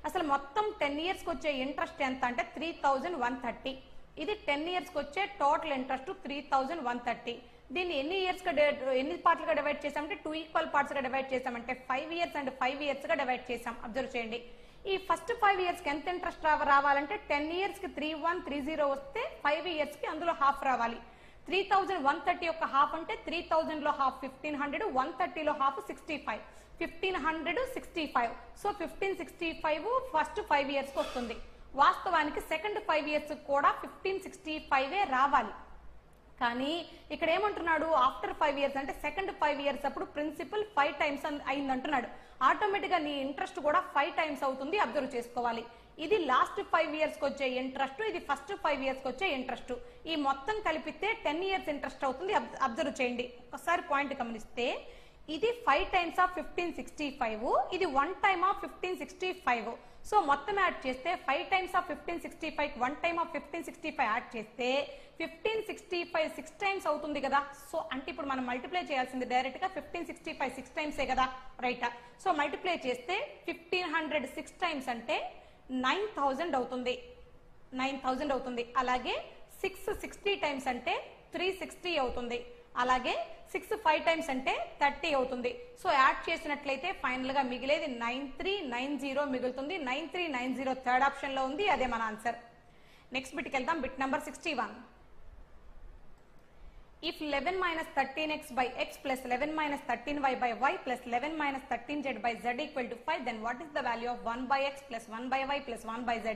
అసలు మొత్తం 10 years కి వచ్చే ఇంట్రెస్ట్ ఎంత అంటే 3,130. ఇది 10 years కి వచ్చే టోటల్ ఇంట్రెస్ట్ 3,130. దీన్ని ఎన్ని పార్ట్లుగా డివైడ్ చేసామంటే 2 equal parts గా డివైడ్ చేసామంటే 5 years and 5 years గా డివైడ్ చేసాం. అబ్జర్వ్ చేయండి. ఈ ఫస్ట్ 5 years కి ఎంత ఇంట్రెస్ట్ రావాలంటే 10 years కి 3130 వస్తే 5 years కి అందులో హాఫ్ రావాలి. 3,130 యొక్క హాఫ్ అంటే 3,000 లో హాఫ్ 1,500, 130 లో హాఫ్ 65, 1,500 65. సో 1,565 ఫస్ట్ 5 years కి వస్తుంది. వాస్తవానికి సెకండ్ 5 years కూడా 1,565 రావాలి. కానీ ఇక్కడ ఏమంటున్నాడు, ఆఫ్టర్ 5 years అంటే సెకండ్ 5 years అప్పుడు ప్రిన్సిపల్ 5 times అయింది అంటున్నాడు. ఆటోమేటిక్ గా నీ ఇంట్రెస్ట్ కూడా 5 times అవుతుంది. అబ్జర్వ్ చేసుకోవాలి. ఇది లాస్ట్ 5 ఇయర్స్ కి వచ్చే ఇంట్రెస్ట్, ఇది ఫస్ట్ 5 ఇయర్స్ కి వచ్చే ఇంట్రెస్ట్. ఈ మొత్తం కలిపితే 10 ఇయర్స్ ఇంట్రెస్ట్ అవుతుంది. అబ్జర్వ్ చేయండి, ఒకసారి పాయింట్ గమనిస్తే ఇది 5 టైమ్స్ ఆఫ్ 1565, ఇది 1 టైమ్ ఆఫ్ 1565. సో మొత్తం యాడ్ చేస్తే 5 times of 1565 1 time of 1565 add చేస్తే 1565 6 టైమ్స్ అవుతుంది కదా. సో అంటే ఇప్పుడు మనం మల్టిప్లై చేయాల్సింది డైరెక్ట్ గా 1565 6 టైమ్సే కదా, రైట్. సో మల్టిప్లై చేస్తే 1500 6 టైమ్స్ అంటే 9000 అవుతుంది, 9000 అవుతుంది. అలాగే 6 60 టైమ్స్ అంటే 360 అవుతుంది. అలాగే 6 5 టైమ్స్ అంటే 30 అవుతుంది. సో యాడ్ చేసినట్లయితే ఫైనల్ గా మిగిలేది 9390 మిగులుతుంది. 9390 థర్డ్ ఆప్షన్ లో ఉంది, అదే మన ఆన్సర్. నెక్స్ట్ బిట్కి వెళ్దాం. Bit number 61. If 11 minus 13x by x plus 11 minus 13y by y plus 11 minus 13z by z equal to 5, then what is the value of 1 by x plus 1 by y plus 1 by z?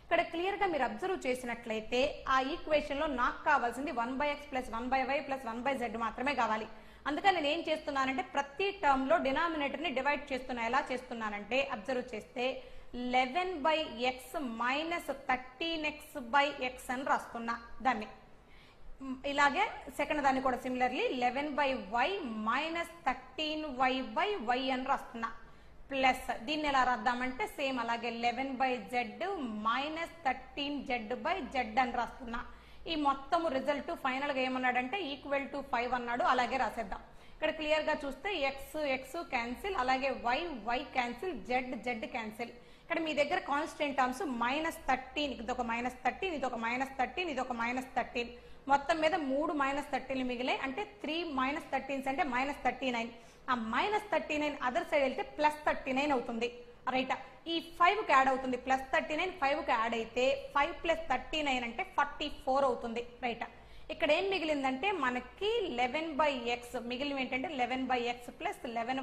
ఇక్కడ clear గా మీరు observe చేసినట్లయితే ఆ equation లో నాకు కావాల్సింది 1 by x plus 1 by y plus 1 by z మాత్రమే కావాలి. అందుకని నేను ఏం చేస్తున్నానంటే ప్రతి టర్మ్ లో డినామినేటర్ ని డివైడ్ చేస్తున్నా. ఎలా చేస్తున్నానంటే అబ్జర్వ్ చేస్తే 11 by x minus 13x by x అని రాస్తున్నా దాన్ని. ఇలాగే సెకండ్ దాన్ని కూడా similarly 11 by y minus 13y by y అని రాస్తున్నా. ప్లస్ దీన్ని ఎలా రాద్దామంటే సేమ్ అలాగే 11 by z minus 13z by z అని రాస్తున్నా. ఈ మొత్తం రిజల్ట్ ఫైనల్ గా ఏమన్నాడంటే ఈక్వల్ టు 5 అన్నాడు. అలాగే రాసేద్దాం. ఇక్కడ క్లియర్ గా చూస్తే ఎక్స్ ఎక్స్ క్యాన్సిల్, అలాగే y y cancel, z z cancel. ఇక్కడ మీ దగ్గర కాన్స్టెంట్ టర్మ్స్ -13, ఇది ఒక -13, ఇది ఒక -13, ఇది ఒక -13, మొత్తం మీద 3 -13 మిగిలాయి. అంటే 3 -13 అంటే -39. ఆ -39 అదర్ సైడ్ వెళ్తే +39 అవుతుంది, రైట్. ఈ 5 కి యాడ్ అవుతుంది, +39 5 కి యాడ్ అయితే 5 + 39 అంటే 44 అవుతుంది, రైట్. ఇక్కడ ఏం మిగిలిందంటే మనకి 11 by x మిగిలిన ఏంటంటే 11 by x plus 11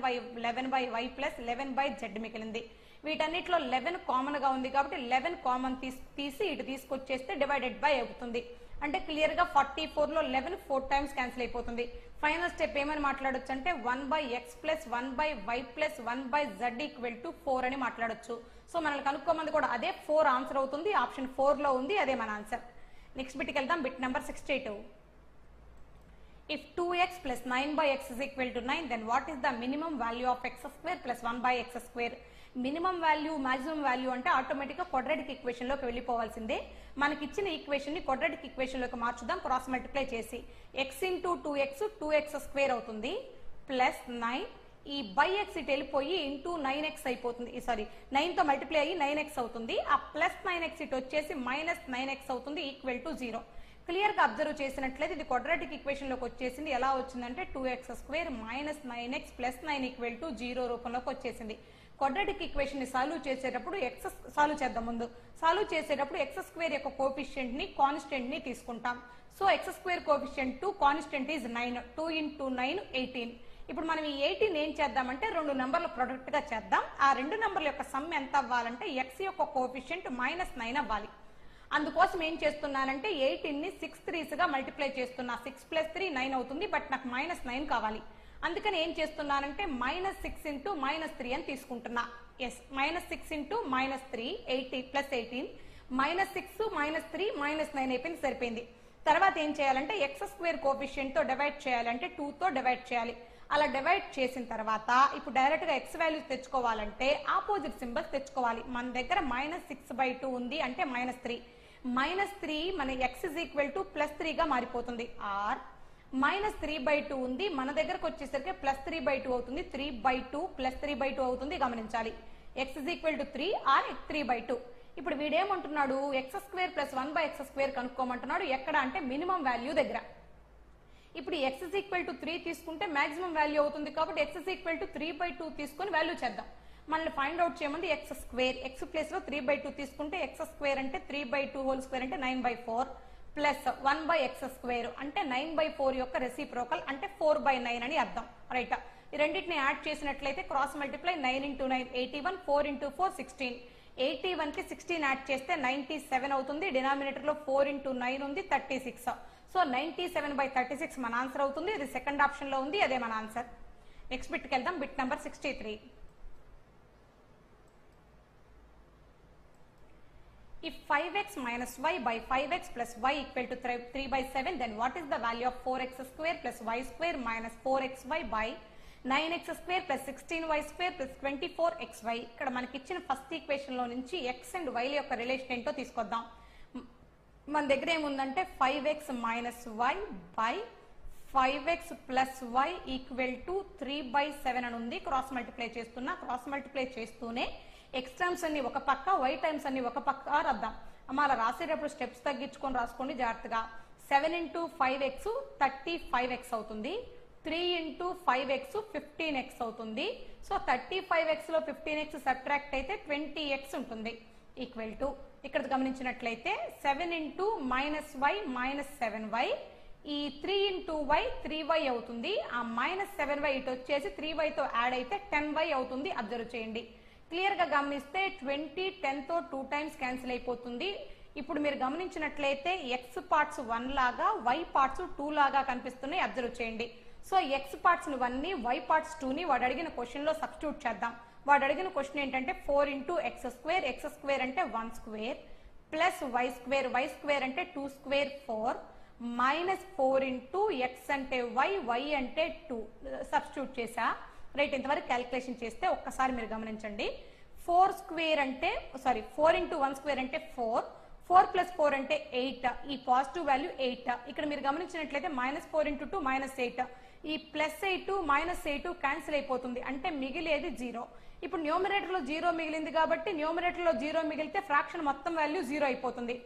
by y plus 11 by z మిగిలింది. వీటన్నిటిలో 11 కామన్ గా ఉంది కాబట్టి 11 కామన్ తీసి ఇటు తీసుకొచ్చేస్తే డివైడెడ్ బై అవుతుంది. అంటే క్లియర్ గా 44 లో 11 4 టైమ్స్ క్యాన్సిల్ అయిపోతుంది. ఫైనల్ స్టెప్ ఏమని మాట్లాడొచ్చు అంటే 1 by x plus 1 by y plus 1 by z equal to 4 అని మాట్లాడొచ్చు. సో మనల్ని కనుక్కోమంది కూడా అదే 4 ఆన్సర్ అవుతుంది. ఆప్షన్ 4 లో ఉంది, అదే మన ఆన్సర్. నెక్స్ట్ బిట్కి వెళ్దాం. Bit number 62. If 2x plus 9 by x is equal to 9, then what is the minimum value of x square plus 1 by x square? Minimum value maximum value అంటే automatic గా quadratic equation లోకి వెళ్ళిపోవాల్సిందే. మనకి ఇచ్చిన equation ని quadratic equation లోకి మార్చుదాం. Cross multiply చేసి x into 2x 2x square అవుతుంది plus 9, ఈ బై ఎక్స్ ఇటు వెళ్ళిపోయి ఇంటూ 9x అయిపోతుంది. సారీ 9 తో మల్టిప్లై అయ్యి 9x అవుతుంది. ఆ ప్లస్ 9x ఇటు వచ్చేసి -9x అవుతుంది ఈక్వల్ టు 0. క్లియర్ గా అబ్జర్వ్ చేసినట్లయితే ఇది క్వాడ్రాటిక్ ఈక్వేషన్ లోకి వచ్చేసింది. ఎలా వచ్చిందంటే 2x square -9x plus 9 equal to 0 రూపంలోకి వచ్చేసింది. క్వాడ్రాటిక్ ఈక్వేషన్ ని సాల్వ్ చేసేటప్పుడు x సాల్వ్ చేద్దాం. ముందు సాల్వ్ చేసేటప్పుడు x స్క్వేర్ యొక్క కోఎఫిషియంట్ ని కాన్స్టెంట్ ని తీసుకుంటాం. So x square coefficient to constant is 9, 2 into 9 18. ఇప్పుడు మనం ఈ 18 ఏం చేద్దామంటే 2 నంబర్ల ప్రొడక్ట్ గా చేద్దాం. ఆ 2 నంబర్ల యొక్క సమ్ ఎంత అవ్వాలంటే x యొక్క కోఎఫిషియంట్ -9 అవ్వాలి. అందుకోసం ఏం చేస్తున్నానంటే 18 ని 6 3s గా మల్టిప్లై చేస్తున్నా. 6 + 3 9 అవుతుంది, బట్ నాకు -9 కావాలి. అందుకని ఏం చేస్తున్నానంటే -6 ఇంటూ -3 అని తీసుకుంటున్నా. ఎస్, -6 ఇంటూ -3 80 + 18 -6 -3 -9 అయిపోయింది, సరిపోయింది. తర్వాత ఏం చేయాలంటే x స్క్వేర్ కోఎఫిషియంట్ తో డివైడ్ చేయాలంటే 2 తో డివైడ్ చేయాలి. అలా డివైడ్ చేసిన తర్వాత ఇప్పుడు డైరెక్ట్ గా x వాల్యూస్ తెచ్చుకోవాలంటే ఆపోజిట్ సింబల్స్ తెచ్చుకోవాలి. మన దగ్గర -6/2 ఉంది అంటే -3. -3 మన x is equal to +3 గా మారిపోతుంది. ఆర్ -3/2 ఉంది, మన దగ్గరకు వచ్చేసరికి +3/2 అవుతుంది. 3/2 +3/2 అవుతుంది, గమనించాలి. x is equal to 3 or 3/2. ఇప్పుడు వీడేమంటున్నాడు x² + 1/x² కనుక్కోమంటున్నాడు. ఎక్కడ అంటే మినిమం వాల్యూ దగ్గర. ఇప్పుడు x is equal to 3 తీసుకుంటే మాక్సిమం వాల్యూ అవుతుంది కాబట్టి x is equal to 3/2 తీసుకొని వాల్యూ చేద్దాం. మనల్ని ఫైండ్ అవుట్ చేయమంది x². x ప్లేస్ లో 3/2 తీసుకుంటే x² అంటే 3/2 హోల్ స్క్వేర్ అంటే 9/4 ప్లస్ 1/x² అంటే 9/4 యొక్క రెసిప్రోకల్ అంటే 4/9 అని అర్థం, రైట్. ఈ రెండింటిని యాడ్ చేసినట్లయితే క్రాస్ మల్టిప్లై 9 ఇంటూ 9 81, 4 ఇంటూ 4 16. 81 కి 16 యాడ్ చేస్తే 97 అవుతుంది. డినామినేటర్ లో 4 ఇంటూ 9 ఉంది 36. సో 97/36 మన ఆన్సర్ అవుతుంది. ఇది సెకండ్ ఆప్షన్ లో ఉంది, అదే మన ఆన్సర్. నెక్స్ట్ బిట్కి వెళ్దాం. Bit number 63. If 5x minus y by 5x plus y equal to 3 by 7, then what is the value of 4x square plus y square minus 4xy by 9x square plus 16y square plus 24xy? ఇక్కడ మనకి ఇచ్చిన first equation లో నుంచి x and y యొక్క relation ఏంటో తీసుకొద్దాం. మన దగ్గర ఏముందంటే 5x minus y by 5x plus y equal to 3 by 7 అని ఉంది. క్రాస్ మల్టిప్లై చేస్తున్నా. క్రాస్ మల్టిప్లై చేస్తూనే x టర్మ్స్ అన్ని ఒక పక్క, y టర్మ్స్ అన్ని ఒక పక్క రాద్దాం. అమ్మ అలా రాసేటప్పుడు స్టెప్స్ తగ్గించుకొని రాసుకోండి జాగ్రత్తగా. 7 into 5x 35x అవుతుంది. 3 into 5x 15x అవుతుంది. సో 35x లో 15x సబ్ట్రాక్ట్ అయితే 20x ఉంటుంది. ఈక్వల్ టు ఇక్కడ గమనించినట్లయితే 7 into minus y minus 7y, ఈ 3 into y 3y అవుతుంది. ఆ మైనస్ 7y ఇటు వచ్చేసి 3y తో యాడ్ అయితే 10y అవుతుంది. అబ్జర్వ్ చేయండి. క్లియర్ గా గమనిస్తే 20 10 తో 2 టైమ్స్ క్యాన్సిల్ అయిపోతుంది. ఇప్పుడు మీరు గమనించినట్లయితే x పార్ట్స్ 1 లాగా y పార్ట్స్ 2 లాగా కనిపిస్తున్నాయి. అబ్జర్వ్ చేయండి. సో x పార్ట్స్ ని 1 ని y పార్ట్స్ 2 ని వాడు అడిగిన క్వశ్చన్ లో సబ్స్టిట్యూట్ చేద్దాం. వాడు అడిగిన క్వశ్చన్ ఏంటంటే 4 into x స్క్వేర్ అంటే 1 స్క్వేర్ ప్లస్ y స్క్వేర్ అంటే 2 స్క్వేర్ 4 మైనస్ 4 into x అంటే y అంటే 2 సబ్స్టిట్యూట్ చేసా. రైట్, ఇంతవరకు క్యాలిక్యులేషన్ చేస్తే ఒక్కసారి మీరు గమనించండి. 4 స్క్వేర్ అంటే 4 into 1 స్క్వేర్ అంటే 4 ప్లస్ 4 అంటే 8. ఈ పాజిటివ్ వాల్యూ 8. ఇక్కడ మీరు గమనించినట్లయితే -4 into 2 -8. ఈ +8 -8 క్యాన్సిల్ అయిపోతుంది. అంటే మిగిలేది 0. ఇప్పుడు న్యూమరేటర్ లో 0 మిగిలింది కాబట్టి న్యూమరేటర్ లో 0 మిగిలితే ఫ్రాక్షన్ మొత్తం వాల్యూ 0 అయిపోతుంది.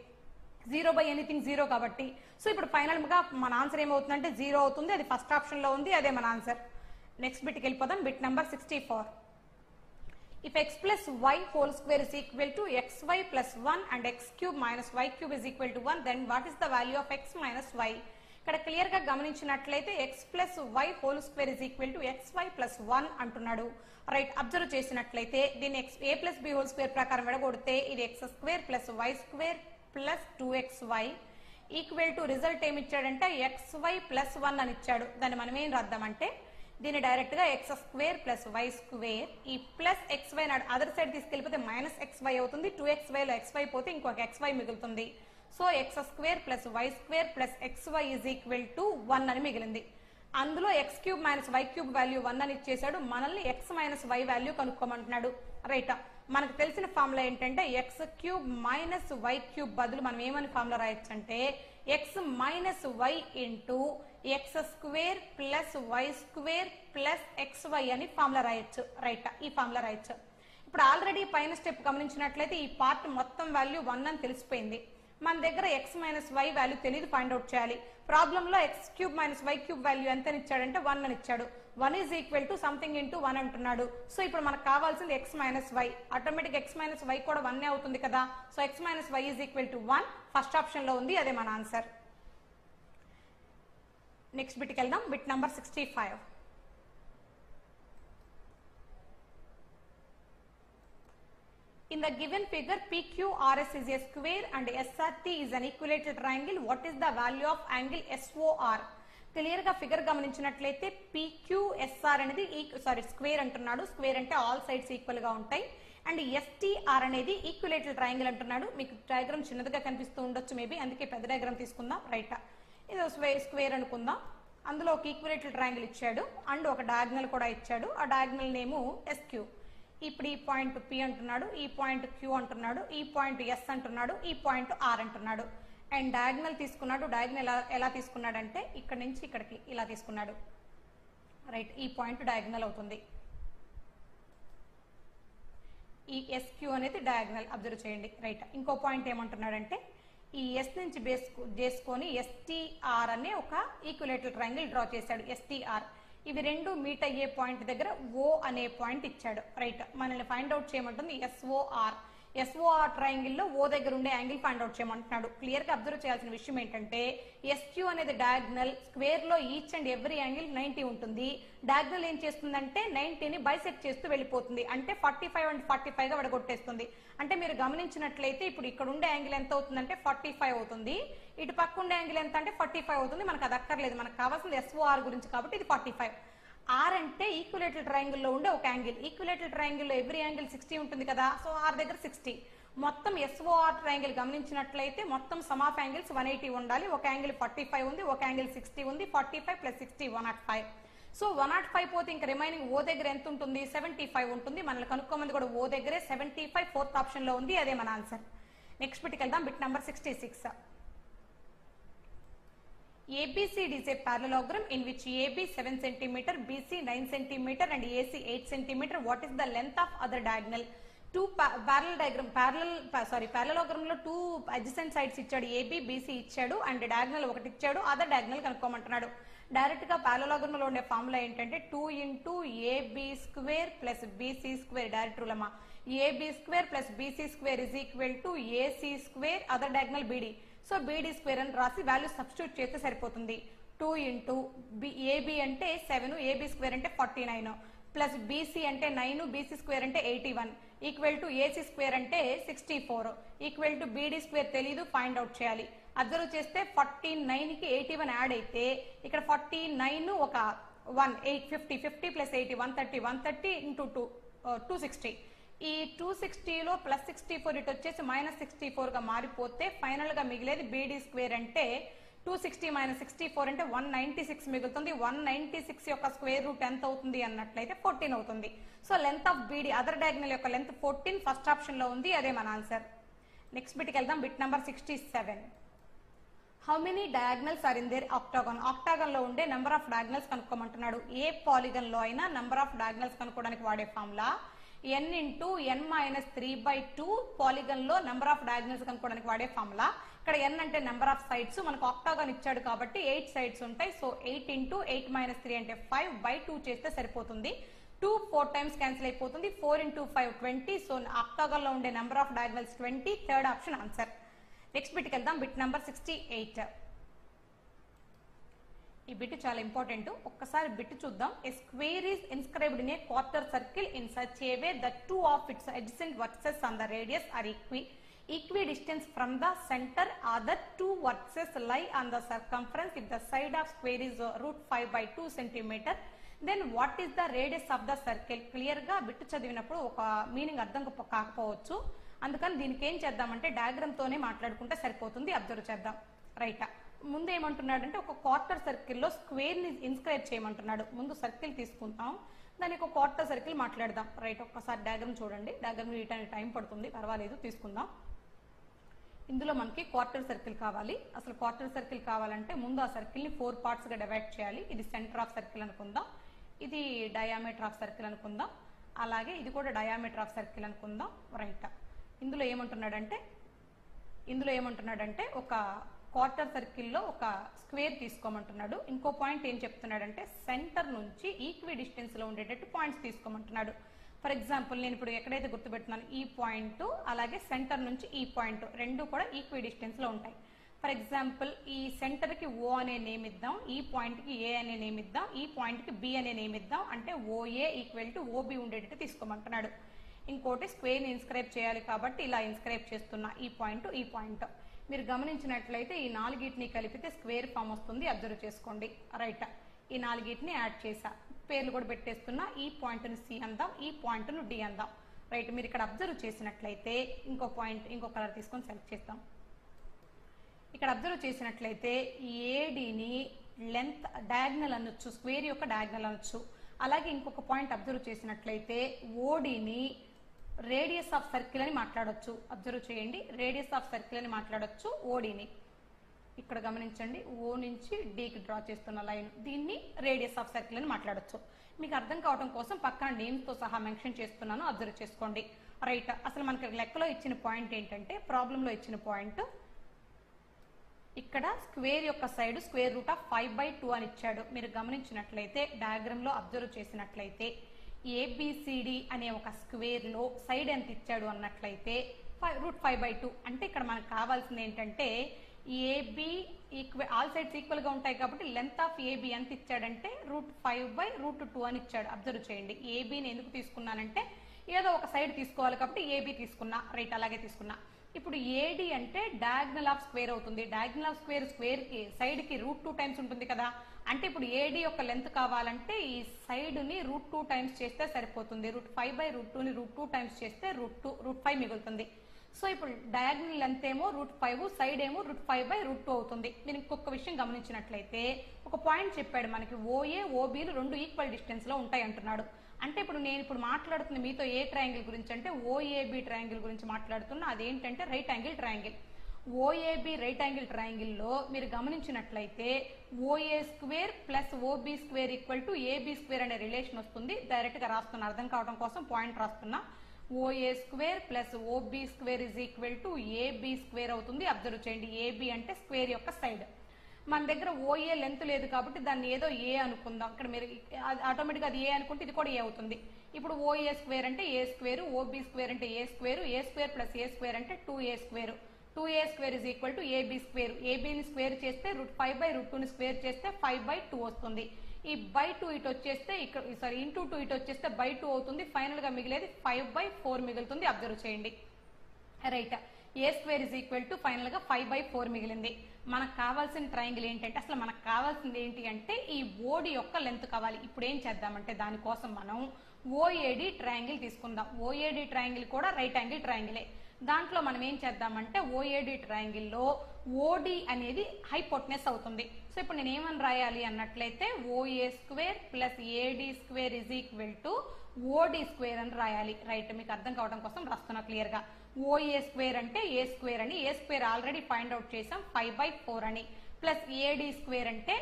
0 by anything 0 కాబట్టి. సో ఇప్పుడు ఫైనల్ గా మన ఆన్సర్ ఏమవుతుందంటే 0 అవుతుంది. అది ఫస్ట్ ఆప్షన్ లో ఉంది, అదే మన ఆన్సర్. నెక్స్ట్ బిట్కి వెళ్ళిపోదాం. Bit number 64. If x plus y whole square is equal to xy plus 1 and x cube minus y cube is equal to 1, then what is the value of x minus y? ఇక్కడ clear గా గమనించినట్లయితే x plus y whole square is equal to xy plus 1 అంటున్నాడు. Right, observe చేసినట్లయితే దీన్ని a plus b whole square ప్రకారం విడగొడితే ఇది x square plus y square plus 2xy equal to result ఏమి ఇచ్చాడంటే xy plus 1 అని ఇచ్చాడు. దాన్ని మనం ఏం రాద్దామంటే దీన్ని డైరెక్ట్ గా x square plus y square, ఈ ప్లస్ xy అదర్ సైడ్ తీసుకెళ్ళిపోతే -xy అవుతుంది. 2xy లో xy పోతే ఇంకొక xy మిగులుతుంది. So x square plus y square plus xy is equal to 1 అని మిగిలింది. అందులో x cube minus y cube value 1 అని ఇచ్చేసాడు. మనల్ని x మైనస్ y వాల్యూ కనుక్కోమంటున్నాడు. రైట్, మనకు తెలిసిన ఫార్ములా ఏంటంటే x cube minus y cube బదులు మనం ఏమని ఫార్ములా రాయొచ్చు అంటే x minus y into x square plus y square plus xy అని ఫార్ములా రాయొచ్చు. రైట్, ఈ ఫార్ములా రాయొచ్చు. ఇప్పుడు ఆల్రెడీ పైన స్టెప్ గమనించినట్లయితే ఈ పార్ట్ మొత్తం వాల్యూ 1 అని తెలిసిపోయింది. మన దగ్గర x మైనస్ y వాల్యూ తెలియదు, ఫైండ్ అవుట్ చేయాలి. ప్రాబ్లమ్ లో x cube minus y cube value ఎంత ఇచ్చాడంటే 1 అని ఇచ్చాడు. 1 is equal to something into 1 అంటున్నాడు. సో ఇప్పుడు మనకు కావాల్సింది x minus y. Automatic x minus y కూడా 1 అవుతుంది కదా. So x minus y is equal to 1 first option లో ఉంది, అదే మన ఆన్సర్. నెక్స్ట్ బిట్కి వెళ్దాం. Bit number 65. In the given figure, PQRS is a square and SRT is an equilateral triangle. What is the value of angle SOR? Clear గా figure గమనించినట్లయితే PQSR అనేది square అంటున్నాడు. స్క్వేర్ అంటే ఆల్ సైడ్స్ ఈక్వల్ గా ఉంటాయి. And STR అనేది equilateral triangle అంటున్నాడు. మీకు డయాగ్రామ్ చిన్నదిగా కనిపిస్తూ ఉండొచ్చు మేబీ, అందుకే పెద్ద డయాగ్రామ్ తీసుకుందాం. రైట్, ఇది స్క్వేర్ అనుకుందాం. అందులో ఒక ఈక్విలేటరల్ ట్రయాంగిల్ ఇచ్చాడు అండ్ ఒక డయాగ్నల్ కూడా ఇచ్చాడు. ఆ డయాగ్నల్ నేము SQ. ఇప్పుడు ఈ పాయింట్ P అంటున్నాడు, ఈ పాయింట్ Q అంటున్నాడు, ఈ పాయింట్ S అంటున్నాడు, ఈ పాయింట్ R అంటున్నాడు. అండ్ డయాగ్నల్ తీసుకున్నాడు. డయాగ్నల్ ఎలా తీసుకున్నాడంటే ఇక్కడ నుంచి ఇక్కడికి ఇలా తీసుకున్నాడు. రైట్, ఈ పాయింట్ డయాగ్నల్ అవుతుంది. ఈ SQ అనేది డయాగ్నల్, అబ్జర్వ్ చేయండి. రైట్, ఇంకో పాయింట్ ఏమంటున్నాడంటే ఈ S నుంచి బేస్ చేసుకొని STR అనే ఒక ఈక్విలేటరల్ ట్రయాంగిల్ డ్రా చేశాడు. STR ఇవి రెండు మీట్ అయ్యే పాయింట్ దగ్గర O అనే పాయింట్ ఇచ్చాడు. రైట్, మనల్ని ఫైండ్ అవుట్ చేయమంటుంది SOR ట్రయాంగిల్ లో O దగ్గర ఉండే యాంగిల్ ఫైండ్ అవుట్ చేయమంటున్నాడు. క్లియర్ గా అబ్జర్వ్ చేయాల్సిన విషయం ఏంటంటే SQ అనేది డయాగ్నల్. స్క్వేర్ లో ఈచ్ అండ్ ఎవ్రీ యాంగిల్ 90 ఉంటుంది. డయాగ్నల్ ఏం చేస్తుందంటే 90ని బైసెక్ట్ చేస్తూ వెళ్ళిపోతుంది. అంటే 45 అండ్ 45 గా విడగొట్టేస్తుంది. అంటే మీరు గమనించినట్లయితే ఇప్పుడు ఇక్కడ ఉండే యాంగిల్ ఎంత అవుతుందంటే 45 అవుతుంది. ఇటు పక్క ఉండే యాంగిల్ ఎంత అంటే 45 అవుతుంది. మనకు అది అక్కర్లేదు, మనకు కావాల్సింది SOR గురించి కాబట్టి ఇది 45. R అంటే ఈక్విలేటరల్ ట్రయాంగిల్ లో ఉండే ఒక యాంగిల్. ఈక్విలేటరల్ ట్రయాంగిల్ లో ఎవ్రీ యాంగిల్ 60 ఉంటుంది కదా. సో R దగ్గర 60. మొత్తం ఎస్ఓఆర్ ట్రయాంగిల్ గమనించినట్లయితే మొత్తం సమ్ ఆఫ్ యాంగిల్స్ 180 ఉండాలి. ఒక యాంగిల్ 45 ఉంది, ఒక యాంగిల్ 60 ఉంది. 45 ప్లస్ 60 105. సో 105 పోతే ఇంకా రిమైనింగ్ ఓ దగ్గర ఎంత ఉంటుంది? 75 ఉంటుంది. మనల్ని కనుక్కోమంది కూడా ఓ దగ్గరే 75 ఫోర్త్ ఆప్షన్ లో ఉంది. అదే మన ఆన్సర్. నెక్స్ట్ బిట్కి వెళ్దాం. Bit number 66. ABCD is a parallelogram in which AB 7 cm, BC 9 cm and AC 8 cm. What is the length of other diagonal? parallelogram లో 2 adjacent sides ఇచ్చాడు. AB BC ఇచ్చాడు and diagonal ఒకటి ఇచ్చాడు. Other diagonal కనుక్కోమంటున్నాడు. Direct గా parallelogram లో ఉండే formula ఏంటంటే 2 into AB square plus BC square. Direct rule అమ్మా. AB square plus BC square is equal to AC square, other diagonal BD. So BD square అని రాసి వాల్యూ సబ్స్టిట్యూట్ చేస్తే సరిపోతుంది. 2 into AB అంటే 7, AB స్క్వేర్ అంటే 49 plus BC అంటే 9, BC square అంటే 81 equal to AC square అంటే 64 ఈక్వల్ టు BD స్క్వేర్ తెలీదు, ఫైండ్ అవుట్ చేయాలి. అబ్జర్వ్ చేస్తే 49 కి 81 యాడ్ అయితే ఇక్కడ 49 ఒక 50 ప్లస్ 80 130 ఇంటూ 260. ఈ 260లో ప్లస్ 64 ఇటు వచ్చేసి మైనస్ 64 గా మారిపోతే ఫైనల్ గా మిగిలేది BD స్క్వేర్ అంటే 260 మైనస్ 64 అంటే 196 మిగులుతుంది. 196 యొక్క స్క్వేర్ రూట్ ఎంత అవుతుంది అన్నట్లయితే 14 అవుతుంది. So length of BD other diagonal యొక్క లెంత్ 14 ఫస్ట్ ఆప్షన్ లో ఉంది. అదే మన ఆన్సర్. నెక్స్ట్ బిట్కి వెళ్దాం. Bit number 67. How many diagonals are in there octagon? Octagon లో ఉండే నెంబర్ ఆఫ్ డయాగ్నల్స్ కనుక్కోమంటున్నాడు. ఏ పాలిగన్ లో అయినా నెంబర్ ఆఫ్ డయాగ్నల్స్ కనుక్కోవడానికి వాడే formula n into n minus 3/2 polygon లో నెంబర్ ఆఫ్ డయాగ్నల్స్ కనుక్కోవడానికి వాడే ఫార్ములా. ఇక్కడ n అంటే నెంబర్ ఆఫ్ సైడ్స్, మనకు ఆక్టాగన్ ఇచ్చాడు కాబట్టి 8 సైడ్స్ ఉంటాయి. సో 8 into 8 minus 3 అంటే 5/2 చేస్తే సరిపోతుంది. 2 4 టైమ్స్ క్యాన్సిల్ అయిపోతుంది. 4 into 5 20. సో ఆక్టాగన్ లో ఉండే number of diagonals 20. Third option answer. Next బిట్కి వెళ్దాం. Bit number 68. ఈ బిట్ చాలా ఇంపార్టెంట్. ఒక్కసారి బిట్ చూద్దాం. A square is inscribed in a quarter circle in such a way that 2 of its adjacent vertices on the radius are equidistant from the center. Other 2 vertices lie on the circumference. If the side of square is √5/2 cm, then what is the radius of the circle? Clear గా bit చదివినప్పుడు ఒక meaning అర్థం కాకపోవచ్చు. అందుకని దీనికి ఏం చేద్దామంటే diagram తోనే మాట్లాడుకుంటే సరిపోతుంది. అబ్జర్వ్ చేద్దాం. రైట్. ముందు ఏమంటున్నాడంటే ఒక క్వార్టర్ సర్కిల్ లో స్క్వేర్ ని ఇన్స్క్రైబ్ చేయమంటున్నాడు. ముందు సర్కిల్ తీసుకుంటాం, దానికి ఒక క్వార్టర్ సర్కిల్ మాట్లాడదాం. రైట్. ఒక్కసారి డయాగ్రామ్ చూడండి. డయాగ్రామ్ రీయడానికి టైం పడుతుంది, పర్వాలేదు, తీసుకుందాం. ఇందులో మనకి క్వార్టర్ సర్కిల్ కావాలి. అసలు క్వార్టర్ సర్కిల్ కావాలంటే ముందు ఆ సర్కిల్ ని 4 పార్ట్స్ గా డివైడ్ చేయాలి. ఇది సెంటర్ ఆఫ్ సర్కిల్ అనుకుందాం, ఇది డయామీటర్ ఆఫ్ సర్కిల్ అనుకుందాం, అలాగే ఇది కూడా డయామీటర్ ఆఫ్ సర్కిల్ అనుకుందాం. రైట్. ఇందులో ఏమంటున్నాడంటే ఒక క్వార్టర్ సర్కిల్లో ఒక స్క్వేర్ తీసుకోమంటున్నాడు. ఇంకో పాయింట్ ఏం చెప్తున్నాడంటే సెంటర్ నుంచి ఈక్వి డిస్టెన్స్ లో ఉండేటట్టు పాయింట్స్ తీసుకోమంటున్నాడు. ఫర్ ఎగ్జాంపుల్ నేను ఇప్పుడు ఎక్కడైతే గుర్తుపెట్టున్నాను ఈ పాయింట్, అలాగే సెంటర్ నుంచి ఈ పాయింట్ రెండు కూడా ఈక్వి డిస్టెన్స్ లో ఉంటాయి. ఫర్ ఎగ్జాంపుల్ ఈ సెంటర్ కి O అనే నేమ్ ఇద్దాం, ఈ పాయింట్ కి A అనే నేమ్ ఇద్దాం, ఈ పాయింట్ కి B అనే నేమ్ ఇద్దాం. అంటే OA ఈక్వల్ టు OB ఉండేటట్టు తీసుకోమంటున్నాడు. ఇంకోటి స్క్వేర్ ని ఇన్స్క్రైబ్ చేయాలి కాబట్టి ఇలా ఇన్స్క్రైబ్ చేస్తున్నా. ఈ పాయింట్ మీరు గమనించినట్లయితే ఈ నాలుగిటిని కలిపితే స్క్వేర్ ఫామ్ వస్తుంది. అబ్జర్వ్ చేసుకోండి. రైట్. ఈ నాలుగిటిని యాడ్ చేసా, పేర్లు కూడా పెట్టేస్తున్నా. ఈ పాయింట్ ను C అందాం, ఈ పాయింట్ ను D అందాం. రైట్. మీరు ఇక్కడ అబ్జర్వ్ చేసినట్లయితే ఇంకో పాయింట్ ఇంకో కలర్ తీసుకొని సెలెక్ట్ చేస్తాం. ఇక్కడ అబ్జర్వ్ చేసినట్లయితే ఏడీని లెంత్ డయాగ్నల్ అనొచ్చు, స్క్వేర్ యొక్క డయాగ్నల్ అనొచ్చు. అలాగే ఇంకొక పాయింట్ అబ్జర్వ్ చేసినట్లయితే ఓడీని రేడియస్ ఆఫ్ సర్కిల్ అని మాట్లాడొచ్చు. అబ్జర్వ్ చేయండి, రేడియస్ ఆఫ్ సర్కిల్ అని మాట్లాడొచ్చు ఓడీని. ఇక్కడ గమనించండి, ఓ నుంచి డీకి డ్రా చేస్తున్న లైన్, దీన్ని రేడియస్ ఆఫ్ సర్కిల్ అని మాట్లాడొచ్చు. మీకు అర్థం కావడం కోసం పక్కన నేమ్స్ తో సహా మెన్షన్ చేస్తున్నాను, అబ్జర్వ్ చేసుకోండి. రైట్. అసలు మనకి లెక్కలో ఇచ్చిన పాయింట్ ఏంటంటే, ప్రాబ్లంలో ఇచ్చిన పాయింట్ ఇక్కడ స్క్వేర్ యొక్క సైడ్ స్క్వేర్ రూట్ ఆఫ్ 5/2 అని ఇచ్చాడు. మీరు గమనించినట్లయితే డయాగ్రామ్ లో అబ్జర్వ్ చేసినట్లయితే ABCD అనే ఒక స్క్వేర్ లో సైడ్ ఎంత ఇచ్చాడు అన్నట్లయితే √5/2. అంటే ఇక్కడ మనకు కావాల్సింది ఏంటంటే AB ఆల్ సైడ్స్ ఈక్వల్ గా ఉంటాయి కాబట్టి లెంత్ ఆఫ్ AB ఎంత ఇచ్చాడంటే √5/√2 అని ఇచ్చాడు. అబ్జర్వ్ చేయండి. ABని ఎందుకు తీసుకున్నానంటే ఏదో ఒక సైడ్ తీసుకోవాలి కాబట్టి AB తీసుకున్నా. రైట్. అలాగే తీసుకున్నా. ఇప్పుడు AD అంటే డయాగ్నల్ ఆఫ్ స్క్వేర్ అవుతుంది. డయాగ్నల్ ఆఫ్ స్క్వేర్ కి సైడ్ కి √2 టైమ్స్ ఉంటుంది కదా. అంటే ఇప్పుడు AD యొక్క లెంత్ కావాలంటే ఈ సైడ్ ని √2 టైమ్స్ చేస్తే సరిపోతుంది. √5/√2 ని √2 టైమ్స్ చేస్తే √5 మిగులుతుంది. సో ఇప్పుడు డయాగ్నల్ లెంత్ ఏమో √5, సైడ్ ఏమో √5/√2 అవుతుంది. మీరు ఇంకొక విషయం గమనించినట్లయితే ఒక పాయింట్ చెప్పాడు మనకి, ఓఏ ఓబీలు రెండు ఈక్వల్ డిస్టెన్స్ లో ఉంటాయి అంటున్నాడు. అంటే ఇప్పుడు నేను మాట్లాడుతున్న మీతో ఏ ట్రయాంగిల్ గురించి అంటే ఓఏబి ట్రయాంగిల్ గురించి మాట్లాడుతున్నా. అదేంటంటే right angle triangle. ఓఏబి right angle triangle లో మీరు గమనించినట్లయితే OA² + OB² = AB² అనే రిలేషన్ వస్తుంది. డైరెక్ట్ గా రాస్తున్నా, అర్థం కావడం కోసం పాయింట్ రాస్తున్నా. OA² + OB² = AB² అవుతుంది. అబ్జర్వ్ చేయండి, AB అంటే స్క్వేర్ యొక్క సైడ్. మన దగ్గర OA లెంత్ లేదు కాబట్టి దాన్ని ఏదో A అనుకుందాం. ఇక్కడ మీరు ఆటోమేటిక్గా అది A అనుకుంటే ఇది కూడా A అవుతుంది. ఇప్పుడు OA² అంటే A², OB² అంటే A², A² + A² అంటే 2A². 2A² = AB². ABని స్క్వేర్ చేస్తే √5/√2ని స్క్వేర్ చేస్తే 5/2 వస్తుంది. ఈ /2 ఇటు వచ్చేస్తే ఇక్కడ ఇంటూ 2 ఇటు వచ్చేస్తే /2 అవుతుంది. ఫైనల్ గా మిగిలేది 5/4 మిగులుతుంది. అబ్జర్వ్ చేయండి. రైట్, A² ఫైనల్ గా 5/4 మిగిలింది. మనకు కావాల్సిన ట్రయాంగిల్ ఏంటంటే, అసలు మనకు కావాల్సింది ఏంటి అంటే ఈ ఓడి యొక్క లెంత్ కావాలి. ఇప్పుడు ఏం చేద్దామంటే దానికోసం మనం OAD ట్రయాంగిల్ తీసుకుందాం. OAD ట్రయాంగిల్ కూడా రైట్ యాంగిల్ ట్రయాంగిలే. దాంట్లో మనం ఏం చేద్దామంటే OAD ట్రయాంగిల్లో OD అనేది హైపోటెనస్ అవుతుంది. సో ఇప్పుడు నేను ఏమని రాయాలి అన్నట్లయితే OA² + AD² = OD² అని రాయాలి. రైట్, మీకు అర్థం కావడం కోసం రాస్తున్నా క్లియర్ గా. OA² అంటే A² అని, A² ఆల్రెడీ ఫైండ్ అవుట్ చేసాం 5/4 అని, ప్లస్ AD² అంటే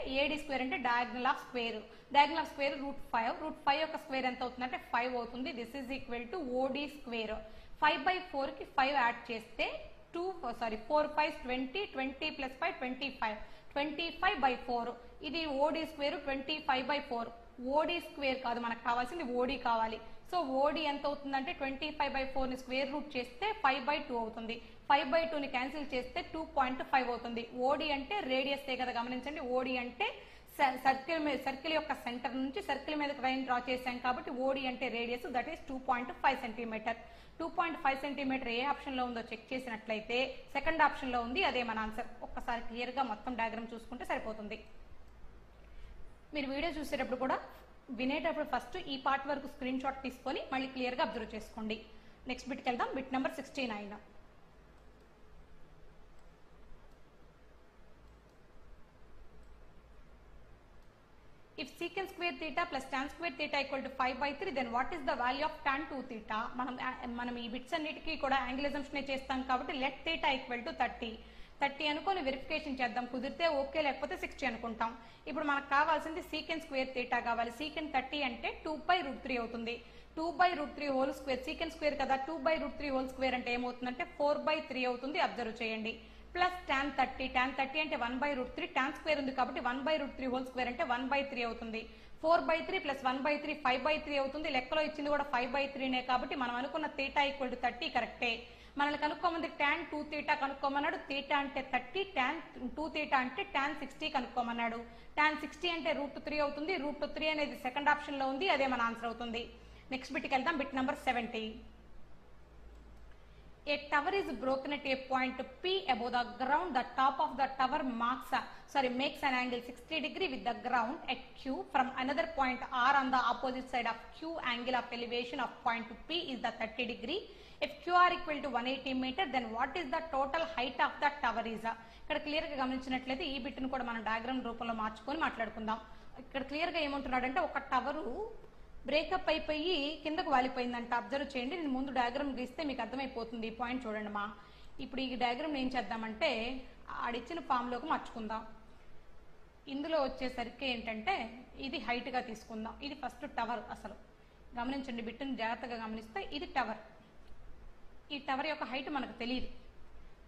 diagonal of square. Diagonal of square √5. √5 యొక్క స్క్వేర్ ఎంత అవుతుంది అంటే 5 అవుతుంది. This is equal to OD². 5/4 కి 5 యాడ్ చేస్తే 4 5 20, 20 + 5 25, 25/4. ఇది OD² 25/4. OD² కాదు మనకు కావాల్సింది OD కావాలి. సో OD ఎంత అవుతుందంటే 25/4ని స్క్వేర్ రూట్ చేస్తే 5/2 అవుతుంది. 5/2ని క్యాన్సిల్ చేస్తే 2.5 అవుతుంది. OD అంటే రేడియస్ కదా, గమనించండి. OD అంటే సర్కిల్ యొక్క సెంటర్ నుంచి సర్కిల్ మీద లైన్ డ్రా చేశాం కాబట్టి OD అంటే radius, that is 2.5 centimetre. 2.5 centimetre ఏ ఆప్షన్ లో ఉందో చెక్ చేసినట్లయితే సెకండ్ ఆప్షన్ లో ఉంది. అదే మన ఆన్సర్. ఒక్కసారి క్లియర్ గా మొత్తం డయాగ్రామ్ చూసుకుంటే సరిపోతుంది. మీరు వీడియో చూసేటప్పుడు కూడా వినేటప్పుడు ఫస్ట్ ఈ పార్ట్ వరకు స్క్రీన్ షాట్ తీసుకొని మళ్ళీ క్లియర్ గా అబ్జర్వ్ చేసుకోండి. నెక్స్ట్ బిట్కి వెళ్దాం. Bit number 69. If secant square theta plus tan square theta = 5/3, then what is the value of tan 2 theta? మనం ఈ బిట్స్ అన్నిటికీ కూడా యాంగిల్ అజంప్షన్ చేస్తాం కాబట్టి let theta = 30 అనుకొని వెరిఫికేషన్ చేద్దాం. కుదిరితే ఓకే, లేకపోతే 60 అనుకుంటాం. ఇప్పుడు మనకు కావాల్సింది సీకెంట్ స్క్వేర్ థీటా కావాలి. సీకెంట్ 30 అంటే 2/√3 అవుతుంది. 2/√3 హోల్ స్క్వేర్, సీకెంట్ స్క్వేర్ కదా, 2/√3 హోల్ స్క్వేర్ అంటే ఏమవుతుందంటే 4/3 అవుతుంది. అబ్జర్వ్ చేయండి. ప్లస్ tan 30 అంటే 1/√3, tan స్క్వేర్ ఉంది కాబట్టి 1/√3 హోల్ స్క్వేర్ అంటే 1/3 అవుతుంది. 4/3 + 1/3 5/3 అవుతుంది. లెక్కలో ఇచ్చింది కూడా 5/3నే కాబట్టి మనం అనుకున్న థీటా = 30 కరెక్టే. మనల్ని కనుక్కోమంది tan 2 theta కనుక్కోమన్నాడు. థీటా అంటే 30, tan 2 theta అంటే tan 60 కనుక్కోమన్నాడు. tan 60 అంటే √3 అవుతుంది. √3 అనేది సెకండ్ ఆప్షన్ లో ఉంది. అదే మన ఆన్సర్ అవుతుంది. నెక్స్ట్ బిట్కి వెళ్దాం. Bit number 70. A tower is broken at a point P above the ground. The top of the tower makes an angle 60 degree with the ground at Q. From another point R on the opposite side of Q, angle of elevation of point P is the 30 degree. If QR = 180 meter, then what is the total height of the tower is? ఇక్కడ clear గా గమనించినట్లయితే ఈ బిట్ను కూడా మనం diagram రూపంలో మార్చుకొని మాట్లాడుకుందాం. ఇక్కడ క్లియర్ గా ఏమంటున్నాడంటే ఒక టవరు బ్రేకప్ అయిపోయి కిందకు వాలిపోయిందంట. అబ్జర్వ్ చేయండి. నేను ముందు డయాగ్రామ్ గీస్తే మీకు అర్థమైపోతుంది. ఈ పాయింట్ చూడండి మా. ఇప్పుడు ఈ డయాగ్రామ్ ఏం చేద్దామంటే ఆడిచ్చిన ఫామ్ లోకి మార్చుకుందాం. ఇందులో వచ్చేసరికి ఏంటంటే ఇది హైట్ గా తీసుకుందాం. ఇది ఫస్ట్ టవర్. అసలు గమనించండి, బిట్ని జాగ్రత్తగా గమనిస్తే ఇది టవర్. ఈ టవర్ యొక్క హైట్ మనకు తెలియదు.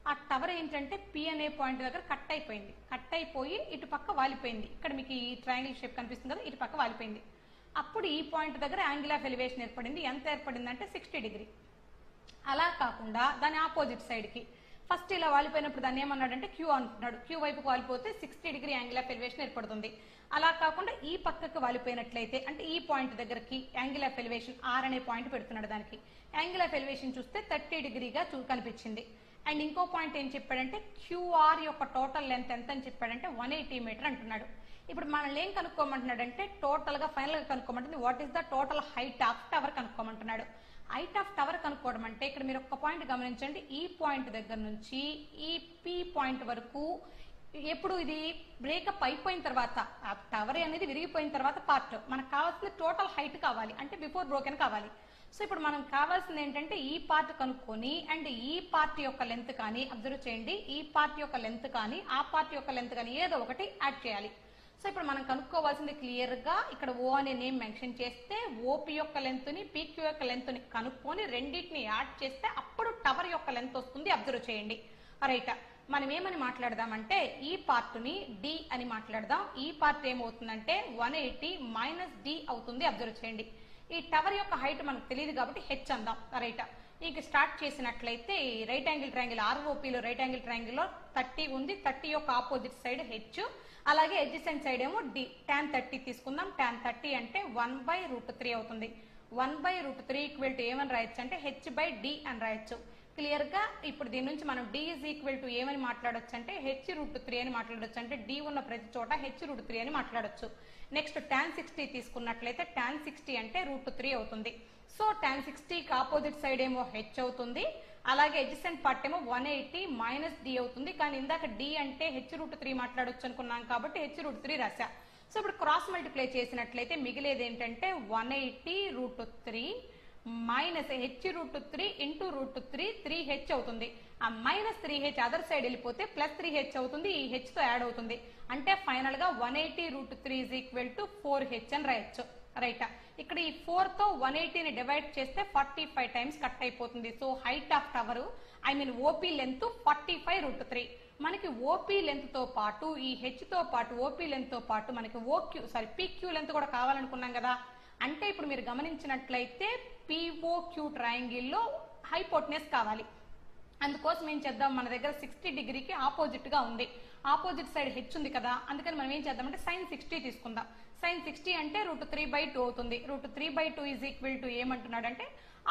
ఆ టవర్ ఏంటంటే P అనే పాయింట్ దగ్గర కట్ అయిపోయింది. కట్ అయిపోయి ఇటు పక్క వాలిపోయింది. ఇక్కడ మీకు ఈ ట్రయాంగిల్ షేప్ కనిపిస్తుంది కదా, ఇటు పక్క వాలిపోయింది. అప్పుడు ఈ పాయింట్ దగ్గర యాంగిల్ ఆఫ్ ఎలివేషన్ ఏర్పడింది. ఎంత ఏర్పడింది అంటే 60 డిగ్రీ. అలా కాకుండా దాని ఆపోజిట్ సైడ్ కి ఫస్ట్ ఇలా వాలిపోయినప్పుడు దాన్ని ఏమన్నాడంటే Q అంటున్నాడు. Q వైపుకు వాలిపోతే 60 డిగ్రీ యాంగిల్ ఆఫ్ ఎలివేషన్ ఏర్పడుతుంది. అలా కాకుండా ఈ పక్కకు వాలిపోయినట్లయితే అంటే ఈ పాయింట్ దగ్గరికి యాంగిల్ ఆఫ్ ఎలివేషన్ R అనే పాయింట్ పెడుతున్నాడు. దానికి యాంగిల్ ఆఫ్ ఎలివేషన్ చూస్తే 30 డిగ్రీగా కనిపించింది. అండ్ ఇంకో పాయింట్ ఏం చెప్పాడంటే QR యొక్క టోటల్ లెంత్ ఎంత అని చెప్పాడంటే 180 మీటర్ అంటున్నాడు. ఇప్పుడు మనల్ని ఏం కనుక్కోమంటున్నాడు అంటే టోటల్ గా ఫైనల్ గా కనుక్కోమంటుంది what is the total height of tower కనుక్కోమంటున్నాడు. హైట్ ఆఫ్ టవర్ కనుక్కోవడం అంటే ఇక్కడ మీరు ఒక పాయింట్ గమనించండి, ఈ పాయింట్ దగ్గర నుంచి ఈ పి పాయింట్ వరకు ఎప్పుడు ఇది బ్రేకప్ అయిపోయిన తర్వాత ఆ టవర్ అనేది విరిగిపోయిన తర్వాత పార్ట్ మనకు కావాల్సిన టోటల్ హైట్ కావాలి, అంటే బిఫోర్ బ్రోకెన్ కావాలి. సో ఇప్పుడు మనం కావాల్సింది ఏంటంటే ఈ పార్ట్ కనుక్కొని అండ్ ఈ పార్ట్ యొక్క లెంత్ కానీ, అబ్జర్వ్ చేయండి, ఈ పార్ట్ యొక్క లెంత్ కానీ ఆ పార్ట్ యొక్క లెంత్ కానీ ఏదో ఒకటి యాడ్ చేయాలి. సో ఇప్పుడు మనం కనుక్కోవాల్సింది క్లియర్ గా ఇక్కడ ఓ అనే నేమ్ మెన్షన్ చేస్తే ఓపి యొక్క లెంత్ ని పీక్యూ యొక్క లెంత్ ని కనుక్కొని రెండింటిని యాడ్ చేస్తే అప్పుడు టవర్ యొక్క లెంత్ వస్తుంది. అబ్జర్వ్ చేయండి. రైట్, మనం ఏమని మాట్లాడదామంటే ఈ పార్ట్ ని డి అని మాట్లాడదాం. ఈ పార్ట్ ఏమవుతుందంటే 180 మైనస్ డి అవుతుంది. అబ్జర్వ్ చేయండి. ఈ టవర్ యొక్క హైట్ మనకు తెలియదు కాబట్టి హెచ్ అందాం. రైట్, ఇంక స్టార్ట్ చేసినట్లయితే రైట్ యాంగిల్ ట్రయాంగిల్ ఆర్ఓపిలో రైట్ యాంగిల్ ట్రయాంగిల్ లో 30 ఉంది. 30 యొక్క ఆపోజిట్ సైడ్ హెచ్, అలాగే ఎడ్జసెంట్ సైడ్ ఏమో డి. tan 30 తీసుకుందాం. tan 30 అంటే 1/√3 అవుతుంది. 1/√3 ఈక్వల్ టు ఏమని రాయొచ్చు అంటే హెచ్ బై డి అని రాయొచ్చు. క్లియర్ గా ఇప్పుడు దీని నుంచి మనం డి ఈజ్ ఈక్వల్ టు ఏమని మాట్లాడొచ్చు అంటే h√3 అని మాట్లాడొచ్చు. అంటే డి ఉన్న ప్రతి చోట h√3 అని మాట్లాడొచ్చు. నెక్స్ట్ tan 60 తీసుకున్నట్లయితే tan 60 అంటే √3 అవుతుంది. సో tan 60 కి ఆపోజిట్ సైడ్ ఏమో హెచ్ అవుతుంది, అలాగే ఎడ్జసెంట్ పార్ట్ ఏమో 180 మైనస్ డి అవుతుంది. కానీ ఇందాక డి అంటే h√3 మాట్లాడొచ్చు అనుకున్నాం కాబట్టి h√3 రాశా. సో ఇప్పుడు క్రాస్ మల్టిప్లై చేసినట్లయితే మిగిలేది ఏంటంటే 180√3 మైనస్ h√3 ఇంటూ √3 3h అవుతుంది. ఆ మైనస్ 3h అదర్ సైడ్ వెళ్ళిపోతే ప్లస్ 3h అవుతుంది, ఈ h తో యాడ్ అవుతుంది. అంటే ఫైనల్ గా 180√3 ఈజ్ ఈక్వల్ టు 4h అని రాయొచ్చు. రైట్, ఇక్కడ ఈ 4 తో 180ని డివైడ్ చేస్తే 45 టైమ్స్ కట్ అయిపోతుంది. So height of tower OP length 45√3. మనకి ఓపీ లెంత్ తో పాటు ఈ హెచ్ తో పాటు ఓపీ లెంత్ తో పాటు మనకి పీక్యూ లెంత్ కూడా కావాలనుకున్నాం కదా. అంటే ఇప్పుడు మీరు గమనించినట్లయితే పిఓక్యూ ట్రయాంగిల్ లో హైపోటెనస్ కావాలి. అందుకోసం ఏం చేద్దాం, మన దగ్గర 60 డిగ్రీకి ఆపోజిట్ గా ఉంది, ఆపోజిట్ సైడ్ హెచ్ ఉంది కదా, అందుకని మనం ఏం చేద్దామంటే sin 60 తీసుకుందాం. sin 60 అంటే √3/2 అవుతుంది. √3/2 ఈజ్ ఈక్వల్ టు ఏమంటున్నాడు అంటే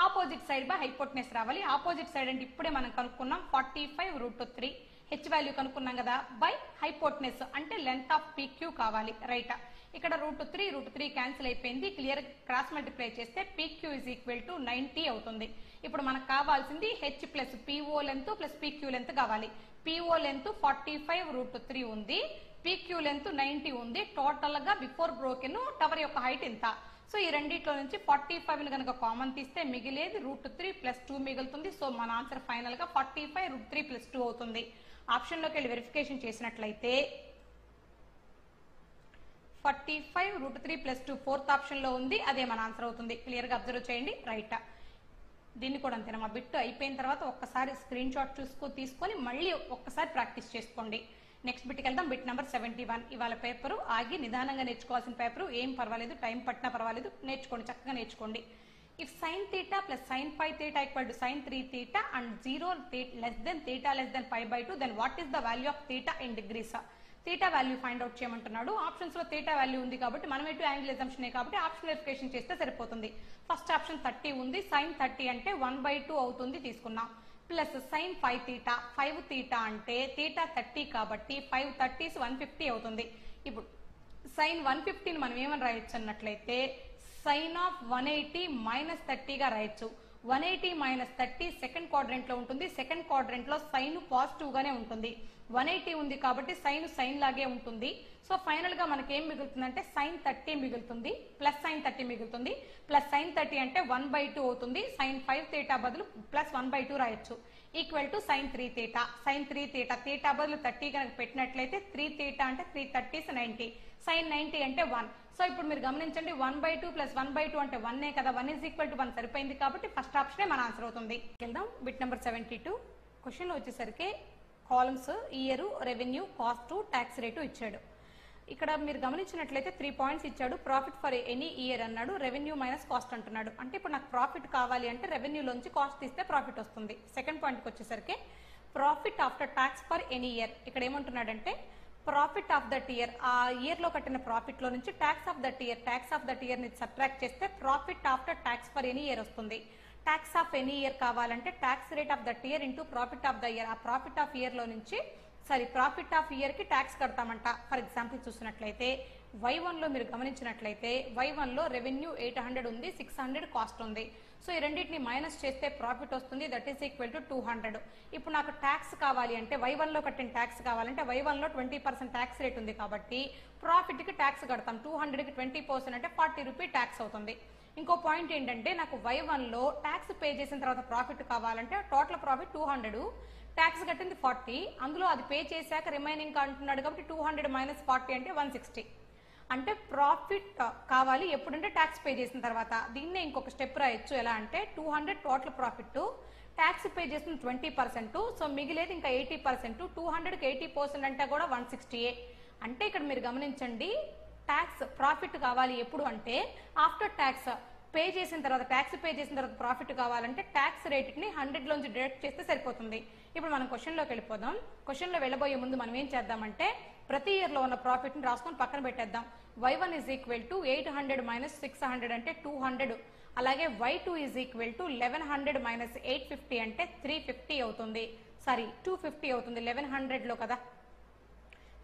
ఆపోజిట్ సైడ్ బై హైపోటెనస్ రావాలి. ఆపోజిట్ సైడ్ అంటే ఇప్పుడే మనం కనుక్కున్నాం 45√3, హెచ్ వాల్యూ కనుక్కున్నాం కదా, బై హైపోటెనస్ అంటే లెంత్ ఆఫ్ పీక్యూ కావాలి. రైట్, ఇక్కడ √3 క్యాన్సిల్ అయిపోయింది. క్లియర్ క్రాస్ మల్టిప్లై చేస్తే పీక్యూ ఈజ్ ఈక్వల్ టు 90 అవుతుంది. ఇప్పుడు మనకు కావాల్సింది H plus PO length plus PQ length కావాలి. పిఓ లెంత్ 45√3 ఉంది, పీక్యూ లెంత్ 90 ఉంది. టోటల్ గా బిఫోర్ బ్రోకెన్ టవర్ యొక్క హైట్ ఎంత. సో ఈ రెండిట్లో నుంచి 45 కనుక కామన్ తీస్తే మిగిలేది √3 + 2 మిగులుతుంది. సో మన ఆన్సర్ ఫైనల్ గా 45√3 + 2 అవుతుంది. ఆప్షన్ లోకి వెళ్ళి వెరిఫికేషన్ చేసినట్లయితే 45√3 + 2 ఫోర్త్ ఆప్షన్ లో ఉంది, అదే మన ఆన్సర్ అవుతుంది. క్లియర్ గా అబ్జర్వ్ చేయండి. రైట్, దీన్ని కూడా అంతేనా, మా బిట్ అయిపోయిన తర్వాత ఒక్కసారి స్క్రీన్ షాట్ తీసుకొని మళ్ళీ ఒక్కసారి ప్రాక్టీస్ చేసుకోండి. నెక్స్ట్ బిట్కి వెళ్దాం. Bit number 71. ఇవాళ పేపరు ఆగి నిదానంగా నేర్చుకోవాల్సిన పేపరు, ఏం పర్వాలేదు, టైం పట్టినా పర్వాలేదు, నేర్చుకోండి, చక్కగా నేర్చుకోండి. If sin θ + sin πθ = sin 3θ and 0 less than θ less than π/2, then what is the value of θ in degrees? θ value find out చేయమంటున్నాడు. ఆప్షన్స్ లో θ వాల్యూ ఉంది కాబట్టి మనం ఎటు యాంగిల్ ఎగ్జామ్షన్ కాబట్టి ఆప్షన్ వెరిఫికేషన్ చేస్తే సరిపోతుంది. ఫస్ట్ ఆప్షన్ 30 ఉంది, sin 30 అంటే 1/2 అవుతుంది తీసుకున్నాం, ప్లస్ sin 5θ 5θ అంటే θ 30 కాబట్టి 530 150 అవుతుంది. ఇప్పుడు sin 150 మనం ఏమని రాయొచ్చు అన్నట్లయితే sin of 180 - 30 గా రాయొచ్చు. 180 - 30 సెకండ్ క్వాడ్రెంట్ లో ఉంటుంది. సెకండ్ క్వాడ్రెంట్ లో సైన్ పాజిటివ్ గానే ఉంటుంది. 180 ఉంది కాబట్టి సైన్ లాగే ఉంటుంది. సో ఫైనల్ గా మనకి ఏం మిగులుతుందంటే sin 30 మిగులుతుంది, ప్లస్ sin 30 మిగులుతుంది. ప్లస్ sin 30 అంటే 1/2 అవుతుంది. sin 5θ బదులు ప్లస్ 1/2 రాయొచ్చు. Equal to sin 3θ. sin 3θ θ బదులు 30 కనుక పెట్టినట్లయితే 3θ అంటే 330 90, sin 90 అంటే 1. సో ఇప్పుడు మీరు గమనించండి 1/2 + 1/2 అంటే 1 కదా, 1 = 1 సరిపోయింది కాబట్టి ఫస్ట్ ఆప్షనే మన ఆన్సర్ అవుతుంది. వెళ్దాం బిట్ నెంబర్ 72. క్వశ్చన్ లో వచ్చేసరికి columns year, revenue, cost, tax rate ఇచ్చాడు. ఇక్కడ మీరు గమనించినట్లయితే 3 పాయింట్స్ ఇచ్చాడు. ప్రాఫిట్ ఫర్ ఎనీ ఇయర్ అన్నాడు, రెవెన్యూ మైనస్ కాస్ట్ అంటున్నాడు. అంటే ఇప్పుడు నాకు ప్రాఫిట్ కావాలి అంటే రెవెన్యూలోంచి కాస్ట్ తీస్తే ప్రాఫిట్ వస్తుంది. సెకండ్ పాయింట్కి వచ్చేసరికి profit after tax for any year. ఇక్కడ ఏమంటున్నాడంటే ప్రాఫిట్ ఆఫ్ దట్ ఇయర్, ఆ ఇయర్ లో కట్టిన ప్రాఫిట్ లో నుంచి ట్యాక్స్ ఆఫ్ దట్ ఇయర్ ని సబ్ట్రాక్ట్ చేస్తే profit after tax for any year వస్తుంది. ట్యాక్స్ ఆఫ్ ఎనీ ఇయర్ కావాలంటే tax rate of that year into profit of the year. ఆ ప్రాఫిట్ ఆఫ్ ఇయర్ లో నుంచి ప్రాఫిట్ ఆఫ్ ఇయర్ కి tax కడతామంట. For example చూసినట్లయితే Y1 లో మీరు గమనించినట్లయితే Y1 లో రెవెన్యూ 800 ఉంది, 600 కాస్ట్ ఉంది. సో ఈ రెండింటిని మైనస్ చేస్తే ప్రాఫిట్ వస్తుంది, దట్ ఈస్ ఈక్వల్ టు 200. ఇప్పుడు నాకు ట్యాక్స్ కావాలి అంటే y1 లో కట్టిన ట్యాక్స్ కావాలంటే y1 లో 20% ట్యాక్స్ రేట్ ఉంది కాబట్టి ప్రాఫిట్ కి ట్యాక్స్ కడతాం. 200 కి 20% అంటే 40 రూపీ ట్యాక్స్ అవుతుంది. ఇంకో పాయింట్ ఏంటంటే నాకు y1 లో ట్యాక్స్ పే చేసిన తర్వాత ప్రాఫిట్ కావాలంటే టోటల్ ప్రాఫిట్ 200, ట్యాక్స్ కట్టింది 40, అందులో అది పే చేశాక రిమైనింగ్ అంటున్నాడు కాబట్టి 200 మైనస్ 40 అంటే 160. అంటే ప్రాఫిట్ కావాలి ఎప్పుడంటే ట్యాక్స్ పే చేసిన తర్వాత. దీన్నే ఇంకొక స్టెప్ రాయొచ్చు, ఎలా అంటే 200 టోటల్ ప్రాఫిట్, ట్యాక్స్ పే చేసిన 20%, సో మిగిలేదు ఇంకా 80%. 200కి 80% అంటే కూడా 160. అంటే ఇక్కడ మీరు గమనించండి, ట్యాక్స్ ప్రాఫిట్ కావాలి ఎప్పుడు అంటే ఆఫ్టర్ ట్యాక్స్ పే చేసిన తర్వాత, ట్యాక్స్ పే చేసిన తర్వాత ప్రాఫిట్ కావాలంటే ట్యాక్స్ రేట్ని 100 లోంచి డిడక్ట్ చేస్తే సరిపోతుంది. ఇప్పుడు మనం క్వశ్చన్లోకి వెళ్ళిపోదాం. క్వశ్చన్లో వెళ్ళబోయే ముందు మనం ఏం చేద్దామంటే ప్రతి ఇయర్లో ఉన్న ప్రాఫిట్ని రాసుకొని పక్కన పెట్టేద్దాం. y1 is equal to 800 minus 600 అంటే 200. అలాగే y2 is equal to 1100 minus 850 అంటే 350 అవుతుంది. సారీ 250 అవుతుంది 1100లో కదా.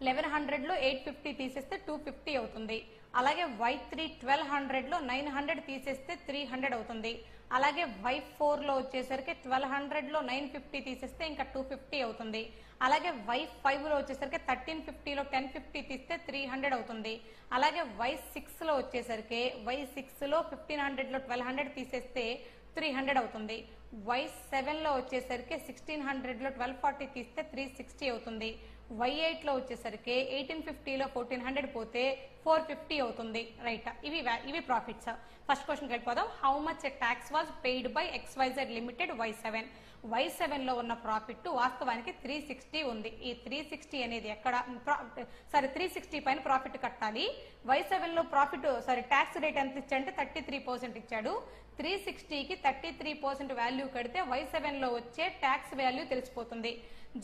1100లో 850 తీసేస్తే 250 అవుతుంది. అలాగే y3 1200లో 900 తీసేస్తే 300 అవుతుంది. అలాగే y4లో వచ్చేసరికి 1200లో 950 తీసేస్తే ఇంకా 250 అవుతుంది. అలాగే y5లో వచ్చేసరికి 1350లో 1050 తీస్తే 300 అవుతుంది. అలాగే y6లో వచ్చేసరికి y6లో 1500లో 1200 తీసేస్తే 300 అవుతుంది. y7లో వచ్చేసరికి 1600లో 1240 తీస్తే 360 అవుతుంది. y8లో వచ్చేసరికి 1850లో 1400 పోతే 450 అవుతుంది. రైట్, ఇవి ప్రాఫిట్స్. ఫస్ట్ క్వశ్చన్కి వెళ్ళిపోదాం. How much tax was paid by XYZ limited y7లో ఉన్న ప్రాఫిట్ వాస్తవానికి 360 ఉంది. ఈ 360 అనేది ఎక్కడ 360 పైన ప్రాఫిట్ కట్టాలి. y7లో ప్రాఫిట్ ట్యాక్స్ రేట్ ఎంత ఇచ్చాడంటే 33% ఇచ్చాడు. 360కి 33% వాల్యూ కడితే y7లో వచ్చే ట్యాక్స్ వాల్యూ తెలిసిపోతుంది.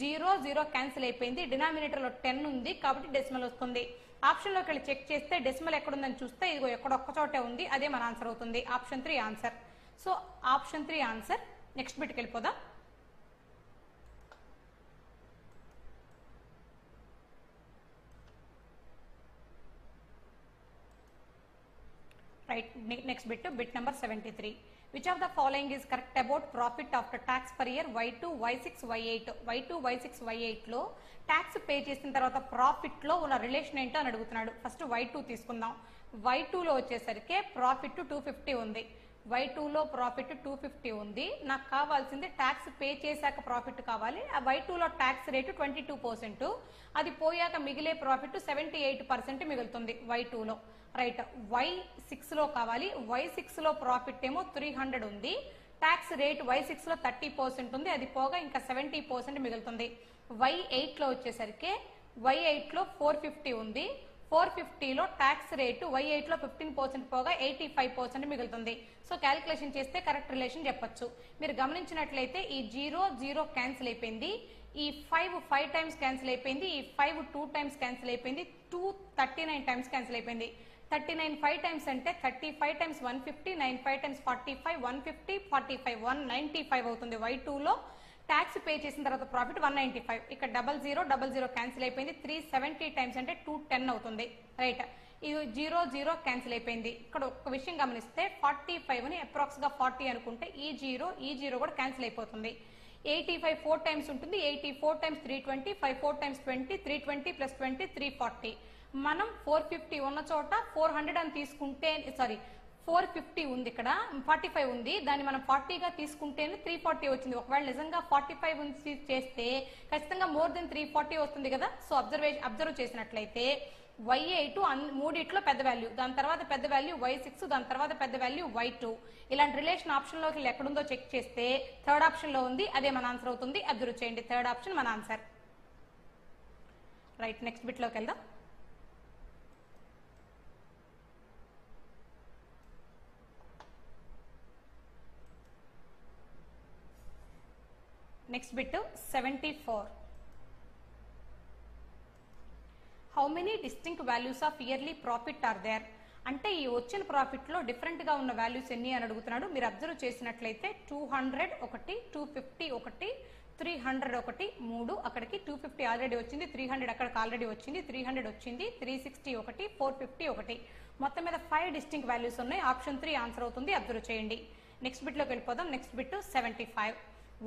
0 క్యాన్సిల్ అయిపోయింది. డినామినేటర్ లో 10 ఉంది కాబట్టి డెసిమల్ వస్తుంది. ఆప్షన్ లోకి వెళ్ళి చెక్ చేస్తే డెసిమల్ ఎక్కడుందని చూస్తే ఇదిగో ఎక్కడ ఒక్క చోటే ఉంది, అదే మన ఆన్సర్ అవుతుంది. Option 3 answer. So option 3 answer. Next బిట్కి వెళ్ళిపోదాం. Right, next bit number 73. Which of the following is correct about profit after tax per year y2, y6, y8? y2, y6, y8 లో ట్యాక్స్ పే చేసిన తర్వాత profit లో ఉన్న relation ఏంటో అని అడుగుతున్నాడు. ఫస్ట్ y2 తీసుకుందాం. y2లో వచ్చేసరికి ప్రాఫిట్ 250 ఉంది. y2లో ప్రాఫిట్ 250 ఉంది. నాకు కావాల్సింది ట్యాక్స్ పే చేశాక ప్రాఫిట్ కావాలి. ఆ y2లో ట్యాక్స్ రేటు 22%, అది పోయాక మిగిలే ప్రాఫిట్ 78% మిగులుతుంది y2లో. రైట్, y6లో కావాలి. y6లో ప్రాఫిట్ ఏమో 300 ఉంది. ట్యాక్స్ రేట్ y6లో 30% ఉంది, అది పోగా ఇంకా 70% మిగులుతుంది. y8లో వచ్చేసరికి y8లో 450 ఉంది. 450లో ట్యాక్స్ రేటు y8లో 15% పోగా 85% మిగులుతుంది. సో క్యాలిక్యులేషన్ చేస్తే కరెక్ట్ రిలేషన్ చెప్పొచ్చు. మీరు గమనించినట్లయితే ఈ 0 క్యాన్సిల్ అయిపోయింది, ఈ 5 టైమ్స్ క్యాన్సిల్ అయిపోయింది, ఈ 5 2 టైమ్స్ క్యాన్సిల్ అయిపోయింది, 2 39 టైమ్స్ క్యాన్సిల్ అయిపోయింది. 39 5 టైమ్స్ అంటే 35 టైమ్స్ 150, 9 5 టైమ్స్ 45, 150, 45, 195 అవుతుంది. y2లో ట్యాక్స్ పే చేసిన తర్వాత ప్రాఫిట్ 195. ఇక్కడ 00 క్యాన్సిల్ అయిపోయింది. 370 టైమ్స్ అంటే 210 అవుతుంది. రైట్, ఇది 0 క్యాన్సిల్ అయిపోయింది. ఇక్కడ ఒక విషయం గమనిస్తే 45ని అప్రాక్స్ గా 40 అనుకుంటే ఈ 0 కూడా క్యాన్సిల్ అయిపోతుంది. 85 4 టైమ్స్ ఉంటుంది. 84 టైమ్స్ 320, 5 4 టైమ్స్ 20, 320 ప్లస్ 20 340. మనం 450 ఉన్న చోట 400 అని తీసుకుంటే 450 ఉంది, ఇక్కడ 45 ఉంది, దాన్ని మనం 40గా తీసుకుంటేనే 340 వచ్చింది. ఒకవేళ నిజంగా 45 ఉంచి చేస్తే ఖచ్చితంగా మోర్ దెన్ 340 వస్తుంది కదా. సో అబ్జర్వ్ చేసినట్లయితే y8 మూడిట్లో పెద్ద వాల్యూ, దాని తర్వాత పెద్ద వాల్యూ y6, దాని తర్వాత పెద్ద వాల్యూ y2. ఇలాంటి రిలేషన్ ఆప్షన్ లోకి ఎక్కడుందో చెక్ చేస్తే థర్డ్ ఆప్షన్ లో ఉంది, అదే మన ఆన్సర్ అవుతుంది. అబ్జర్వ్ చేయండి, థర్డ్ ఆప్షన్ మన ఆన్సర్. రైట్, నెక్స్ట్ బిట్ లోకి వెళ్దాం. Next bit 74. How many distinct values of yearly profit are there? అంటే ఈ వచ్చిన ప్రాఫిట్ లో డిఫరెంట్ గా ఉన్న వాల్యూస్ ఎన్ని అని అడుగుతున్నాడు. మీరు అబ్జర్వ్ చేసినట్లయితే 200 ఒకటి, 250 ఒకటి, 300 ఒకటి, 3 అక్కడికి 250 ఆల్రెడీ వచ్చింది, 300 అక్కడికి ఆల్రెడీ వచ్చింది, 300 వచ్చింది, 360 ఒకటి, 450 ఒకటి, మొత్తం మీద 5 డిస్టింక్ట్ వాల్యూస్ ఉన్నాయి. ఆప్షన్ 3 ఆన్సర్ అవుతుంది. అబ్జర్వ్ చేయండి. నెక్స్ట్ బిట్లోకి వెళ్ళిపోదాం. Next bit 75.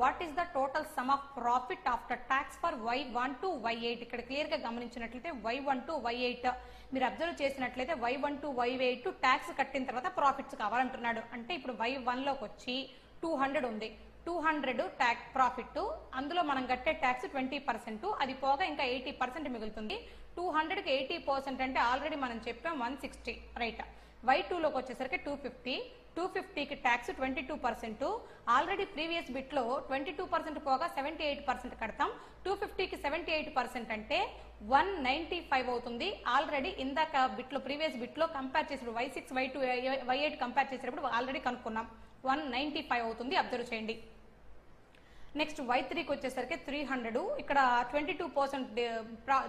What is the total some of profit after tax for Y1 to Y8? ఇక్కడ క్లియర్ గా గమనించినట్లయితే Y1 to Y8 మీరు అబ్జర్వ్ చేసినట్లయితే Y1 to Y8 ట్యాక్స్ కట్టిన తర్వాత ప్రాఫిట్స్ కావాలంటున్నాడు. అంటే ఇప్పుడు Y1 లోకి వచ్చి 200 ఉంది, 200 ట్యాక్స్ ప్రాఫిట్, అందులో మనం కట్టే ట్యాక్స్ 20%, అది పోగా ఇంకా 80% మిగులుతుంది. 200కి 80% అంటే ఆల్రెడీ మనం చెప్పాం 160, రైట్. Y2 లోకి వచ్చేసరికి 250, 250కి ట్యాక్స్ 22%, ఆల్రెడీ ప్రీవియస్ బిట్ లో 22% పోగా 78% కడతాం. 250కి 78% అంటే 195 అవుతుంది. ఆల్రెడీ ఇందాక బిట్ లో ప్రీవియస్ బిట్ లో కంపేర్ చేసినప్పుడు Y6, Y2, Y8 కంపేర్ చేసినప్పుడు ఆల్రెడీ కనుక్కున్నాం, 195 అవుతుంది. అబ్జర్వ్ చేయండి. నెక్స్ట్ Y3కి వచ్చేసరికి 300, ఇక్కడ 22%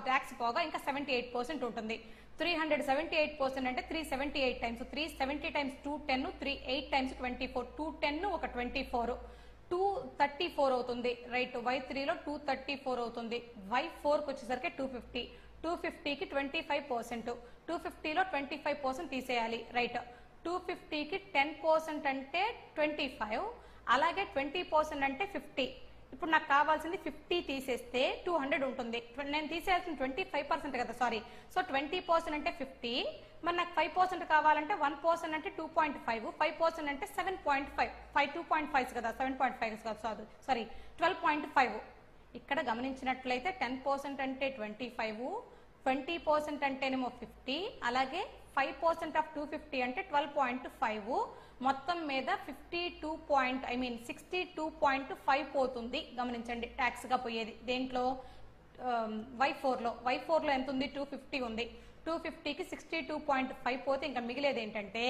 ట్యాక్స్ పోగా ఇంకా 78% ఉంటుంది. 378% అంటే 378 టైమ్స్, 370 టైమ్స్ 210, 38 టైమ్స్ 24, 210 ఒక 24, 234 అవుతుంది, రైట్. Y3లో 234 అవుతుంది. Y4కి వచ్చేసరికి 250, 250కి 25%, 250లో 25% తీసేయాలి, రైట్. 250కి 10% అంటే 25, అలాగే 20% అంటే 50. ఇప్పుడు నాకు కావాల్సింది 50 తీసేస్తే 200 ఉంటుంది. నేను తీసేయాల్సిన 25% కదా, సారీ. సో 20% అంటే 50, మరి నాకు 5% కావాలంటే 1% అంటే 2.5, 5% అంటే 7.5, 2.5 కదా, 7.5 కదా, సారీ 12.5. ఇక్కడ గమనించినట్లయితే 10% అంటే 25, 20% అంటేనేమో 50, అలాగే 5% ఆఫ్ 250 అంటే 12.5, మొత్తం మీద 62.5 పోతుంది. గమనించండి, ట్యాక్స్ గా పోయేది దేంట్లో, Y4లో ఎంత ఉంది, 250 ఉంది. 250కి 62.5 పోతే ఇంకా మిగిలేది ఏంటంటే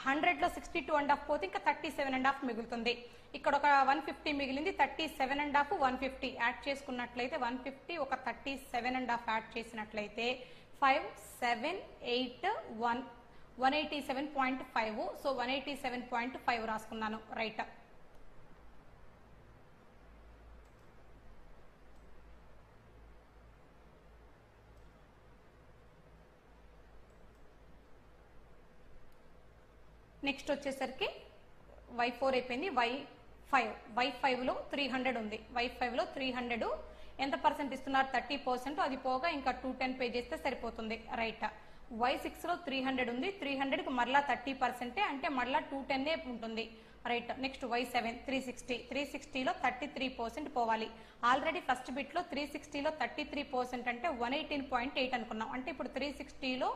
100లో 62.5 పోతే ఇంకా 37.5 మిగులుతుంది. ఇక్కడ ఒక 150 మిగిలింది, 37.5, 150 యాడ్ చేసుకున్నట్లయితే 150 ఒక 37.5 యాడ్ చేసినట్లయితే 5, 7, 8, 187.5. సో 187.5 రాసుకున్నాను, రైట్. నెక్స్ట్ వచ్చేసరికి Y4 అయిపోయింది. Y5లో 300 ఉంది. Y5లో 300 ఎంత పర్సెంట్ ఇస్తున్నారు, 30%, అది పోగా ఇంకా 210 పే చేస్తే సరిపోతుంది, రైట్. Y6లో 300 ఉంది, 300కి మరలా 30% అంటే మరలా 210 ఉంటుంది, రైట్. నెక్స్ట్ Y7 360లో 33% పోవాలి. ఆల్రెడీ ఫస్ట్ బిట్ లో 360లో 33% అంటే 118.8 అనుకున్నాం. అంటే ఇప్పుడు 360లో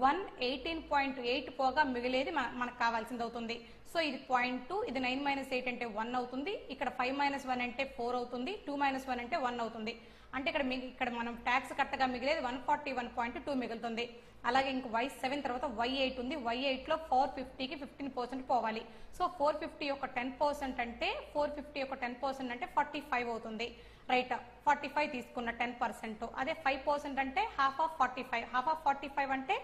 118.8 పోగా మిగిలేది మనకు కావాల్సింది అవుతుంది. సో ఇది 0.2, ఇది 9 - 8 అంటే 1 అవుతుంది. ఇక్కడ 5 - 1 అంటే 4 అవుతుంది. 2 - 1 అంటే 1 అవుతుంది. అంటే ఇక్కడ మనం ట్యాక్స్ కట్టగా మిగిలేది 141.2 మిగులుతుంది. అలాగే ఇంక Y7 తర్వాత Y8 ఉంది. Y8లో 450కి 15% పోవాలి. సో 450 యొక్క 10% అంటే 45 అవుతుంది, రైట్. 45 తీసుకున్న 10%, అదే 5% అంటే హాఫ్ ఆఫ్ 45 అంటే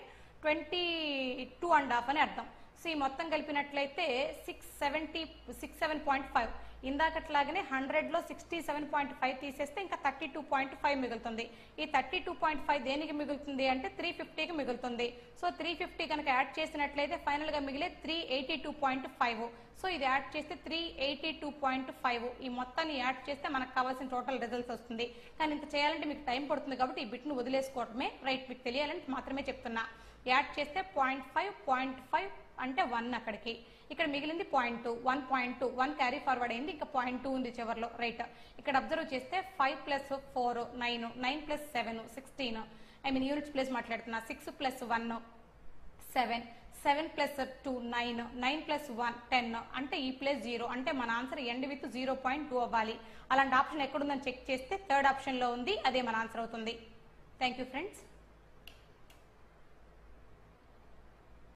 22.5 అని అర్థం. సో ఈ మొత్తం కలిపినట్లయితే 67.5. ఇందాకట్లాగానే 100లో 67.5 తీసేస్తే ఇంకా 32.5 మిగులుతుంది. ఈ 32.5 దేనికి మిగులుతుంది అంటే 350కి మిగులుతుంది. సో 350 కనుక యాడ్ చేసినట్లయితే ఫైనల్ గా మిగిలే 382.5. సో ఇది యాడ్ చేస్తే 382.5. ఈ మొత్తాన్ని యాడ్ చేస్తే మనకు కావాల్సిన టోటల్ రిజల్ట్స్ వస్తుంది. కానీ ఇంత చేయాలంటే మీకు టైం పడుతుంది కాబట్టి ఈ బిట్ను వదిలేసుకోవటమే, రైట్. మీకు తెలియాలంటే మాత్రమే చెప్తున్నా. యాడ్ చేస్తే 0.5 అంటే 1 అక్కడికి, ఇక్కడ మిగిలింది 0.2, 1 క్యారీ ఫార్వర్డ్ అయింది, ఇంకా 0.2 ఉంది చివరిలో, రైట్. ఇక్కడ అబ్జర్వ్ చేస్తే 5 + 4 9, 9 + 7 16, యూనిట్స్ ప్లేస్ మాట్లాడుతున్నా. 6 + 1 7, 7 + 2 9, 9 + 1 10, అంటే ఈ ప్లస్ 0 అంటే మన ఆన్సర్ ఎండ్ విత్ 0.2 అవ్వాలి. అలాంటి ఆప్షన్ ఎక్కడుందని చెక్ చేస్తే థర్డ్ ఆప్షన్ లో ఉంది, అదే మన ఆన్సర్ అవుతుంది. Thank you friends.